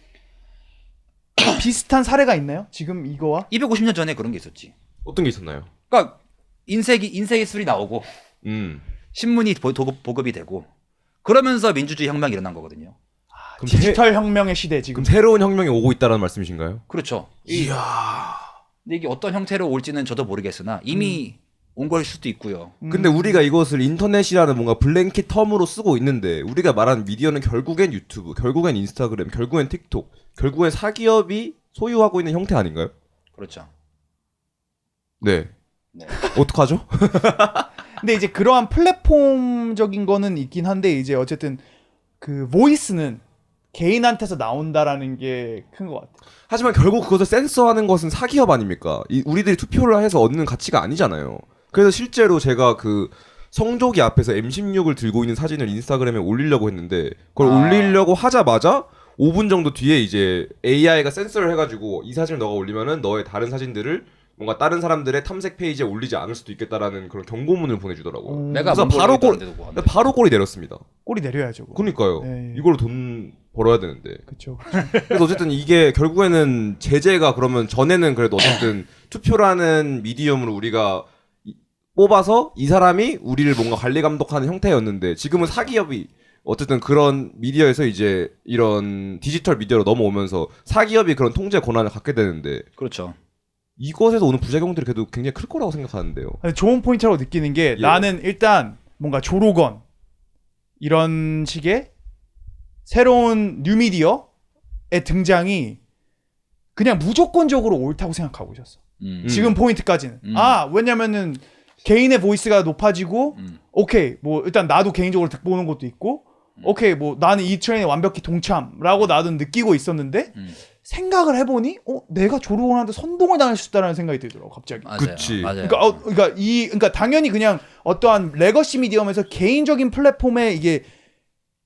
비슷한 사례가 있나요? 지금 이거와? 250년 전에 그런 게 있었지. 어떤 게 있었나요? 그러니까 인쇄 기술이 나오고 음. 신문이 보급이 되고 그러면서 민주주의 혁명이 일어난 거거든요. 그럼 디지털 혁명의 시대 지금. 그럼 새로운 혁명이 오고 있다라는 말씀이신가요? 그렇죠. 근데 이게 어떤 형태로 올지는 저도 모르겠으나 이미 온 걸 수도 있고요. 근데 우리가 이것을 인터넷이라는 뭔가 블랭킷 텀으로 쓰고 있는데 우리가 말하는 미디어는 결국엔 유튜브, 결국엔 인스타그램, 결국엔 틱톡, 결국엔 사기업이 소유하고 있는 형태 아닌가요? 그렇죠. 네. 네. 어떡하죠? 근데 이제 그러한 플랫폼적인 거는 있긴 한데 이제 어쨌든 그 보이스는 개인한테서 나온다라는 게 큰 것 같아. 하지만 결국 그것을 센서하는 것은 사기업 아닙니까? 우리들이 투표를 해서 얻는 가치가 아니잖아요. 그래서 실제로 제가 그 성조기 앞에서 M16을 들고 있는 사진을 인스타그램에 올리려고 했는데 그걸 올리려고 하자마자 5분 정도 뒤에 이제 AI가 센서를 해가지고 이 사진을 너가 올리면은 너의 다른 사진들을 뭔가 다른 사람들의 탐색 페이지에 올리지 않을 수도 있겠다라는 그런 경고문을 보내주더라고요. 내가 그래서 바로 골이 내렸습니다. 꼬리 내려야죠. 그거. 그러니까요. 네. 이걸로 돈 벌어야 되는데. 그렇죠. 그래서 어쨌든 이게 결국에는 제재가 그러면 전에는 그래도 어쨌든 투표라는 미디엄으로 우리가 뽑아서 이 사람이 우리를 뭔가 관리 감독하는 형태였는데 지금은 사기업이 어쨌든 그런 미디어에서 이제 이런 디지털 미디어로 넘어오면서 사기업이 그런 통제 권한을 갖게 되는데 그렇죠. 이것에서 오는 부작용들이 그래도 굉장히 클 거라고 생각하는데요. 좋은 포인트라고 느끼는 게 예. 나는 일단 뭔가 조로건 이런 식의 새로운 뉴미디어의 등장이 그냥 무조건적으로 옳다고 생각하고 있었어. 지금 포인트까지는. 왜냐면은 개인의 보이스가 높아지고 오케이 뭐 일단 나도 개인적으로 득보는 것도 있고 오케이 뭐 나는 이 트렌에 완벽히 동참라고 나도 느끼고 있었는데 생각을 해보니 내가 조로건한테 선동을 당할 수 있다라는 생각이 들더라고 갑자기. 맞아요. 그치. 맞아요. 그러니까 당연히 그냥 어떠한 레거시 미디엄에서 개인적인 플랫폼에 이게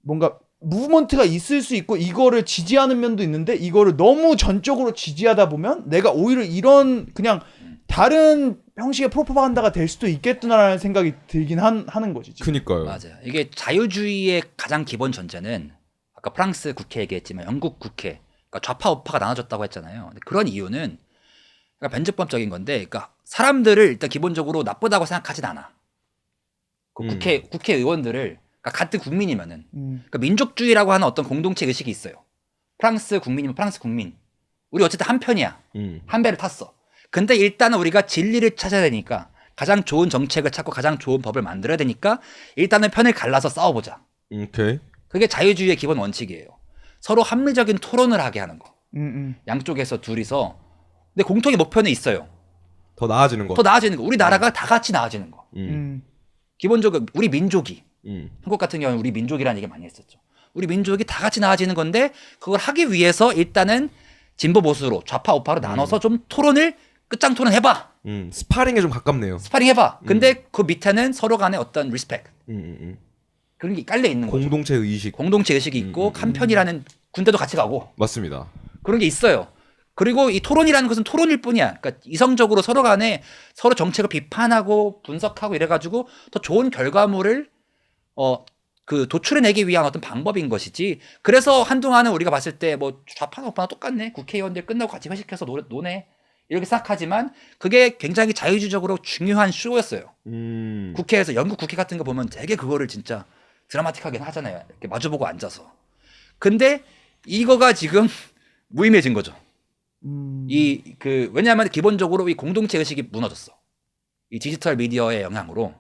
뭔가 무브먼트가 있을 수 있고 이거를 지지하는 면도 있는데 이거를 너무 전적으로 지지하다 보면 내가 오히려 이런 그냥 다른 형식의 프로파간다가 될 수도 있겠구나라는 생각이 들긴 하는 거지. 지금. 그니까요. 맞아요. 이게 자유주의의 가장 기본 전제는 아까 프랑스 국회 얘기했지만 영국 국회, 그러니까 좌파 우파가 나눠졌다고 했잖아요. 근데 그런 이유는 그러니까 변증법적인 건데, 그러니까 사람들을 일단 기본적으로 나쁘다고 생각하진 않아. 그 국회의원들을 그러니까 같은 국민이면은 그러니까 민족주의라고 하는 어떤 공동체 의식이 있어요. 프랑스 국민이면 프랑스 국민. 우리 어쨌든 한 편이야. 한 배를 탔어. 근데 일단은 우리가 진리를 찾아야 되니까 가장 좋은 정책을 찾고 가장 좋은 법을 만들어야 되니까 일단은 편을 갈라서 싸워보자. 오케이. 그게 자유주의의 기본 원칙이에요. 서로 합리적인 토론을 하게 하는 거. 양쪽에서 둘이서. 근데 공통의 목표는 있어요. 더 나아지는 거. 더 나아지는 거. 우리 나라가 다 같이 나아지는 거. 기본적으로 우리 민족이. 한국 같은 경우는 우리 민족이라는 얘기 많이 했었죠. 우리 민족이 다 같이 나아지는 건데 그걸 하기 위해서 일단은 진보 보수로 좌파 우파로 나눠서 좀 토론을 끝장 토론 해봐. 스파링에 좀 가깝네요. 스파링 해봐. 근데 그 밑에는 서로 간의 어떤 리스펙. 그런 게 깔려 있는 거죠. 공동체 의식. 공동체 의식이 있고 한 편이라는 군대도 같이 가고 맞습니다. 그런 게 있어요. 그리고 이 토론이라는 것은 토론일 뿐이야. 그러니까 이성적으로 서로 간에 서로 정책을 비판하고 분석하고 이래가지고 더 좋은 결과물을 그 도출해내기 위한 어떤 방법인 것이지. 그래서 한동안은 우리가 봤을 때 뭐 좌파나 우파나 똑같네. 국회의원들 끝나고 같이 회식해서 노네. 이렇게 생각하지만 그게 굉장히 자유주의적으로 중요한 쇼였어요. 국회에서 영국 국회 같은 거 보면 되게 그거를 진짜 드라마틱하게 하잖아요. 이렇게 마주보고 앉아서. 근데 이거가 지금 무의미해진 거죠. 왜냐하면 기본적으로 이 공동체 의식이 무너졌어. 이 디지털 미디어의 영향으로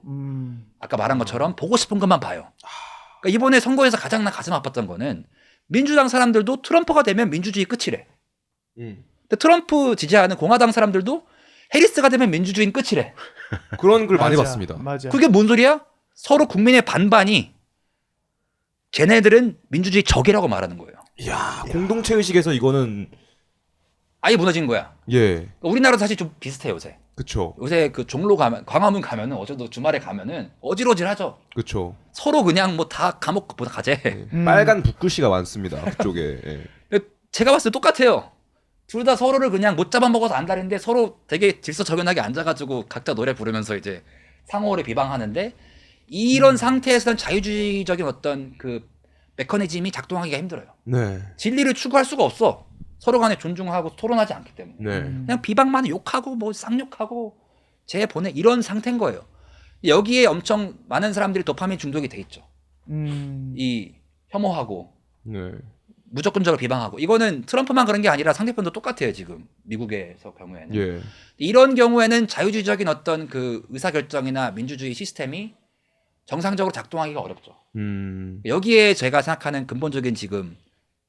아까 말한 것처럼 보고 싶은 것만 봐요. 그러니까 이번에 선거에서 가장 나 가슴 아팠던 거는 민주당 사람들도 트럼프가 되면 민주주의 끝이래. 근데 트럼프 지지하는 공화당 사람들도 해리스가 되면 민주주의는 끝이래. 그런 글 많이 맞아, 봤습니다. 맞아. 그게 뭔 소리야? 서로 국민의 반반이 쟤네들은 민주주의 적이라고 말하는 거예요. 이야, 공동체 의식에서 이거는 아예 무너진 거야. 예, 그러니까 우리나라도 사실 좀 비슷해요 요새. 그쵸, 요새 그 종로 가면 광화문 가면은 어제도 주말에 가면은 어지러질하죠. 그쵸. 서로 그냥 뭐 다 감옥 보다 가재. 빨간 붓글씨가 많습니다. 그쪽에. 예. 근데 제가 봤을 때 똑같아요. 둘 다 서로를 그냥 못 잡아먹어서 안달인데 서로 되게 질서정연하게 앉아가지고 각자 노래 부르면서 이제 상호를 비방하는데 이런 상태에서는 자유주의적인 어떤 그 메커니즘이 작동하기가 힘들어요. 네, 진리를 추구할 수가 없어. 서로 간에 존중하고 토론하지 않기 때문에. 네, 그냥 비방만 욕하고 뭐 쌍욕하고 재 보내 이런 상태인 거예요. 여기에 엄청 많은 사람들이 도파민 중독이 돼 있죠. 이 혐오하고 네. 무조건적으로 비방하고 이거는 트럼프만 그런 게 아니라 상대편도 똑같아요 지금 미국에서 경우에는. 예, 이런 경우에는 자유주의적인 어떤 그 의사결정이나 민주주의 시스템이 정상적으로 작동하기가 어렵죠. 여기에 제가 생각하는 근본적인 지금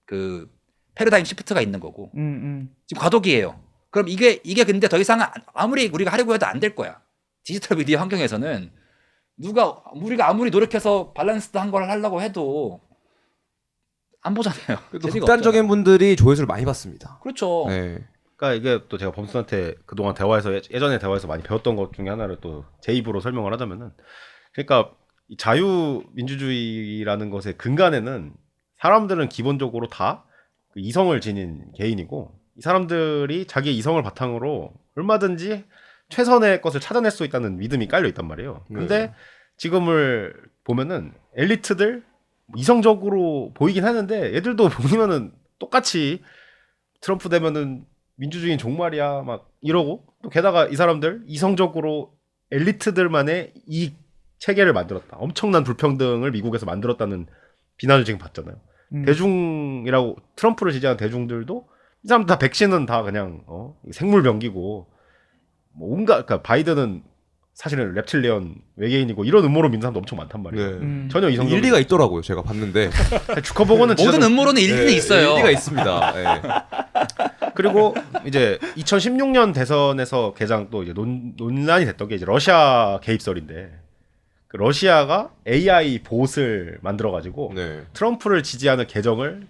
그 패러다임 시프트가 있는 거고 지금 과도기예요. 그럼 이게 근데 더 이상 아무리 우리가 하려고 해도 안 될 거야. 디지털 미디어 환경에서는 우리가 아무리 노력해서 밸런스한 걸 하려고 해도 안 보잖아요. 그래도 재미가 극단적인 없잖아요. 분들이 조회수를 많이 받습니다. 그렇죠. 네. 그러니까 이게 또 제가 범수한테 그동안 대화에서 예전에 대화에서 많이 배웠던 것 중에 하나를 또 제 입으로 설명을 하자면은 그러니까 이 자유민주주의라는 것의 근간에는 사람들은 기본적으로 다 그 이성을 지닌 개인이고 이 사람들이 자기의 이성을 바탕으로 얼마든지 최선의 것을 찾아낼 수 있다는 믿음이 깔려 있단 말이에요. 근데 지금을 보면은 엘리트들 이성적으로 보이긴 하는데 얘들도 보면은 똑같이 트럼프 되면은 민주주의는 종말이야 막 이러고 또 게다가 이 사람들 이성적으로 엘리트들만의 이 체계를 만들었다. 엄청난 불평등을 미국에서 만들었다는 비난을 지금 받잖아요. 대중이라고 트럼프를 지지하는 대중들도 이 사람들 다 백신은 다 그냥 생물병기고 뭐 온갖 그러니까 바이든은 사실은 reptilian 외계인이고 이런 음모론 믿는 사람도 엄청 많단 말이에요. 네. 전혀 이성적 일리가 있더라고요. 제가 봤는데 주커버거는 진짜 모든 음모론은 일리는 네, 있어요. 일리가 있습니다. 네. 그리고 이제 2016년 대선에서 가장 또 이제 논란이 됐던 게 이제 러시아 개입설인데 그 러시아가 AI 봇을 만들어가지고 네. 트럼프를 지지하는 계정을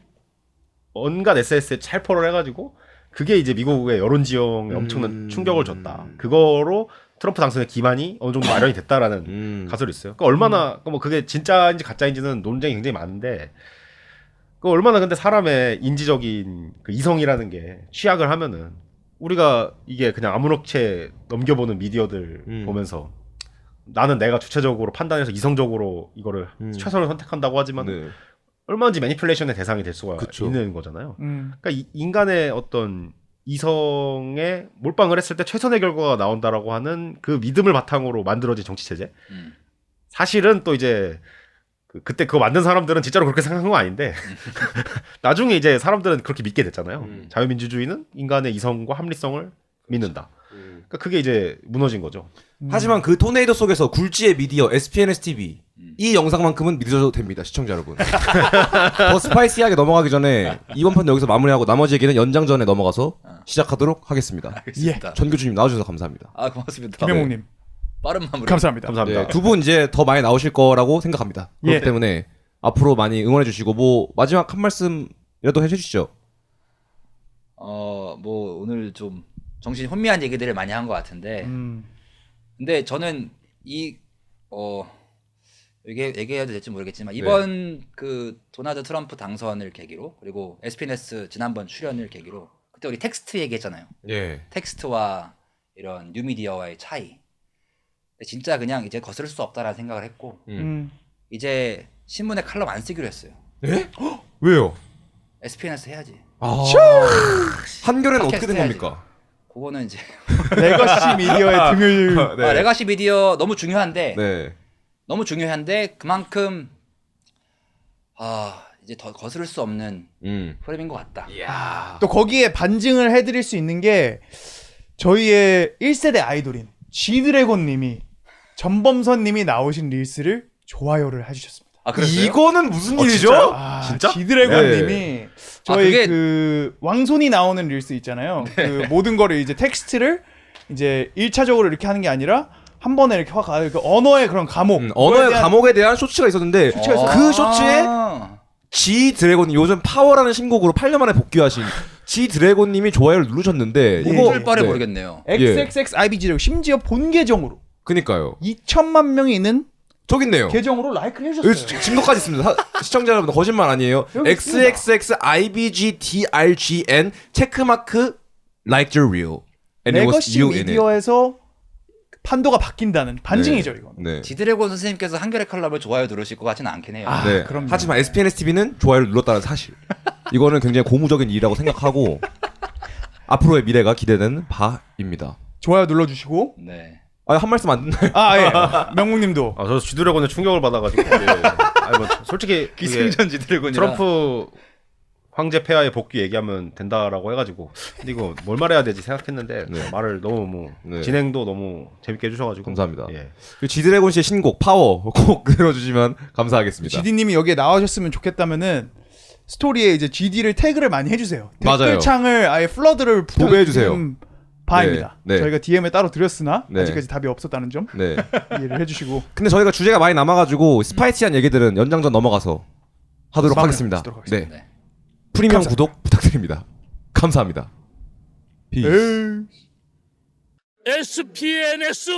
온갖 SNS에 찰포를 해가지고 그게 이제 미국의 여론 지형에 엄청난 충격을 줬다. 그거로 트럼프 당선의 기반이 어느 정도 마련이 됐다라는 가설이 있어요. 그러니까 얼마나 뭐 그게 진짜인지 가짜인지는 논쟁이 굉장히 많은데 그 얼마나 근데 사람의 인지적인 그 이성이라는 게 취약을 하면은 우리가 이게 그냥 아무렇게 넘겨보는 미디어들 보면서 나는 내가 주체적으로 판단해서 이성적으로 이거를 최선을 선택한다고 하지만 네. 얼마든지 매니플레이션의 대상이 될 수가 그쵸. 있는 거잖아요. 그러니까 인간의 어떤 이성에 몰빵을 했을 때 최선의 결과가 나온다라고 하는 그 믿음을 바탕으로 만들어진 정치 체제. 사실은 또 이제 그때 그거 만든 사람들은 진짜로 그렇게 생각한 건 아닌데 나중에 이제 사람들은 그렇게 믿게 됐잖아요. 자유민주주의는 인간의 이성과 합리성을 믿는다. 그러니까 그게 이제 무너진 거죠. 하지만 그 토네이도 속에서 굴지의 미디어 SPNS TV 이 영상만큼은 믿어도 됩니다, 시청자 여러분. 더 스파이시하게 넘어가기 전에 이번 편 여기서 마무리하고 나머지 얘기는 연장전에 넘어가서 시작하도록 하겠습니다. 알겠습니다. 전 교주님 나와주셔서 감사합니다. 아 고맙습니다. 김영목님 빠른 마무리. 감사합니다. 감사합니다. 네, 두 분 이제 더 많이 나오실 거라고 생각합니다. 그렇기 예. 때문에 앞으로 많이 응원해 주시고 뭐 마지막 한 말씀이라도 해주시죠. 뭐 오늘 좀 정신 혼미한 얘기들을 많이 한 것 같은데 근데 저는 이게 얘기해도 될지 모르겠지만 이번 그 도널드 트럼프 당선을 계기로 그리고 SPNS 지난번 출연을 계기로 그때 우리 텍스트 얘기했잖아요. 예. 텍스트와 이런 뉴미디어와의 차이. 근데 진짜 그냥 이제 거스를 수 없다라는 생각을 했고 이제 신문에 칼럼 안 쓰기로 했어요. 예? 왜요? SPNS 해야지. 한결은 어떻게 팟캐스트 된 해야지. 겁니까? 그거는 이제 레거시 미디어의 등을 네. 레가시 미디어 너무 중요한데 네. 너무 중요한데 그만큼 이제 더 거스를 수 없는 프레임인 것 같다. 이야. 또 거기에 반증을 해드릴 수 있는 게 저희의 1세대 아이돌인 G드래곤님이 전범선님이 나오신 릴스를 좋아요를 해주셨습니다. 아 그랬어요? 이거는 무슨 일이죠? 진짜요? 아, 진짜? 지드래곤님이 저희 그게- 그 왕손이 나오는 릴스 있잖아요. 그 모든 거를 이제 텍스트를 이제 1차적으로 이렇게 하는 게 아니라 한 번에 이렇게 확 가요. 그 언어의 그런 감옥. 언어의 그거에 대한- 감옥에 대한 쇼츠가 있었는데 그 쇼츠에 G 드래곤 요즘 파워라는 신곡으로 8년 만에 복귀하신 G 드래곤님이 좋아요를 누르셨는데 예. 이거 출발을 네. 모르겠네요. XXXIBG라고 심지어 본 계정으로 그니까요. 2천만 명이 있는 저기 있네요. 계정으로 라이크를 여기 해주셨어요. 증거까지 있습니다. 시청자 여러분 거짓말 아니에요. 여기 있습니다. XXXIBGDRGN 체크마크 like the real. And it was 레거시 you in it. 미디어에서 판도가 바뀐다는 반증이죠 이거. 네. 지드래곤 선생님께서 한겨레 칼럼을 좋아요 누르실 것 같지는 않긴 해요. 아, 네. 그럼요. 하지만 SPNS TV는 좋아요를 눌렀다는 사실. 이거는 굉장히 고무적인 일이라고 생각하고 앞으로의 미래가 기대되는 바입니다. 좋아요 눌러주시고. 네. 아, 한 말씀 안 듣나요? 아 예. 명국님도. 저 G드래곤에 충격을 받아가지고. 예. 아니 뭐 솔직히 그게 기승전 지드래곤이라. 트럼프 황제 폐하의 복귀 얘기하면 된다라고 해가지고 근데 이거 뭘 말해야 되지 생각했는데 네. 말을 너무 네. 진행도 너무 재밌게 해주셔가지고 감사합니다. 예. 그 G드래곤 씨의 신곡 파워 꼭 들어주시면 감사하겠습니다. GD님이 여기에 나와주셨으면 좋겠다면은 스토리에 이제 GD를 태그를 많이 해주세요. 맞아요. 댓글창을 아예 플러드를 도배해주세요. 부탁드리는 바입니다. 네, 네. 저희가 DM에 따로 드렸으나 네. 아직까지 답이 없었다는 점 네. 이해를 해주시고 근데 저희가 주제가 많이 남아가지고 스파이시한 얘기들은 연장전 넘어가서 하도록 하겠습니다. 하도록 하겠습니다. 네. 네. 프리미엄 감사합니다. 구독 부탁드립니다. 감사합니다. 피스. 에이. SPNS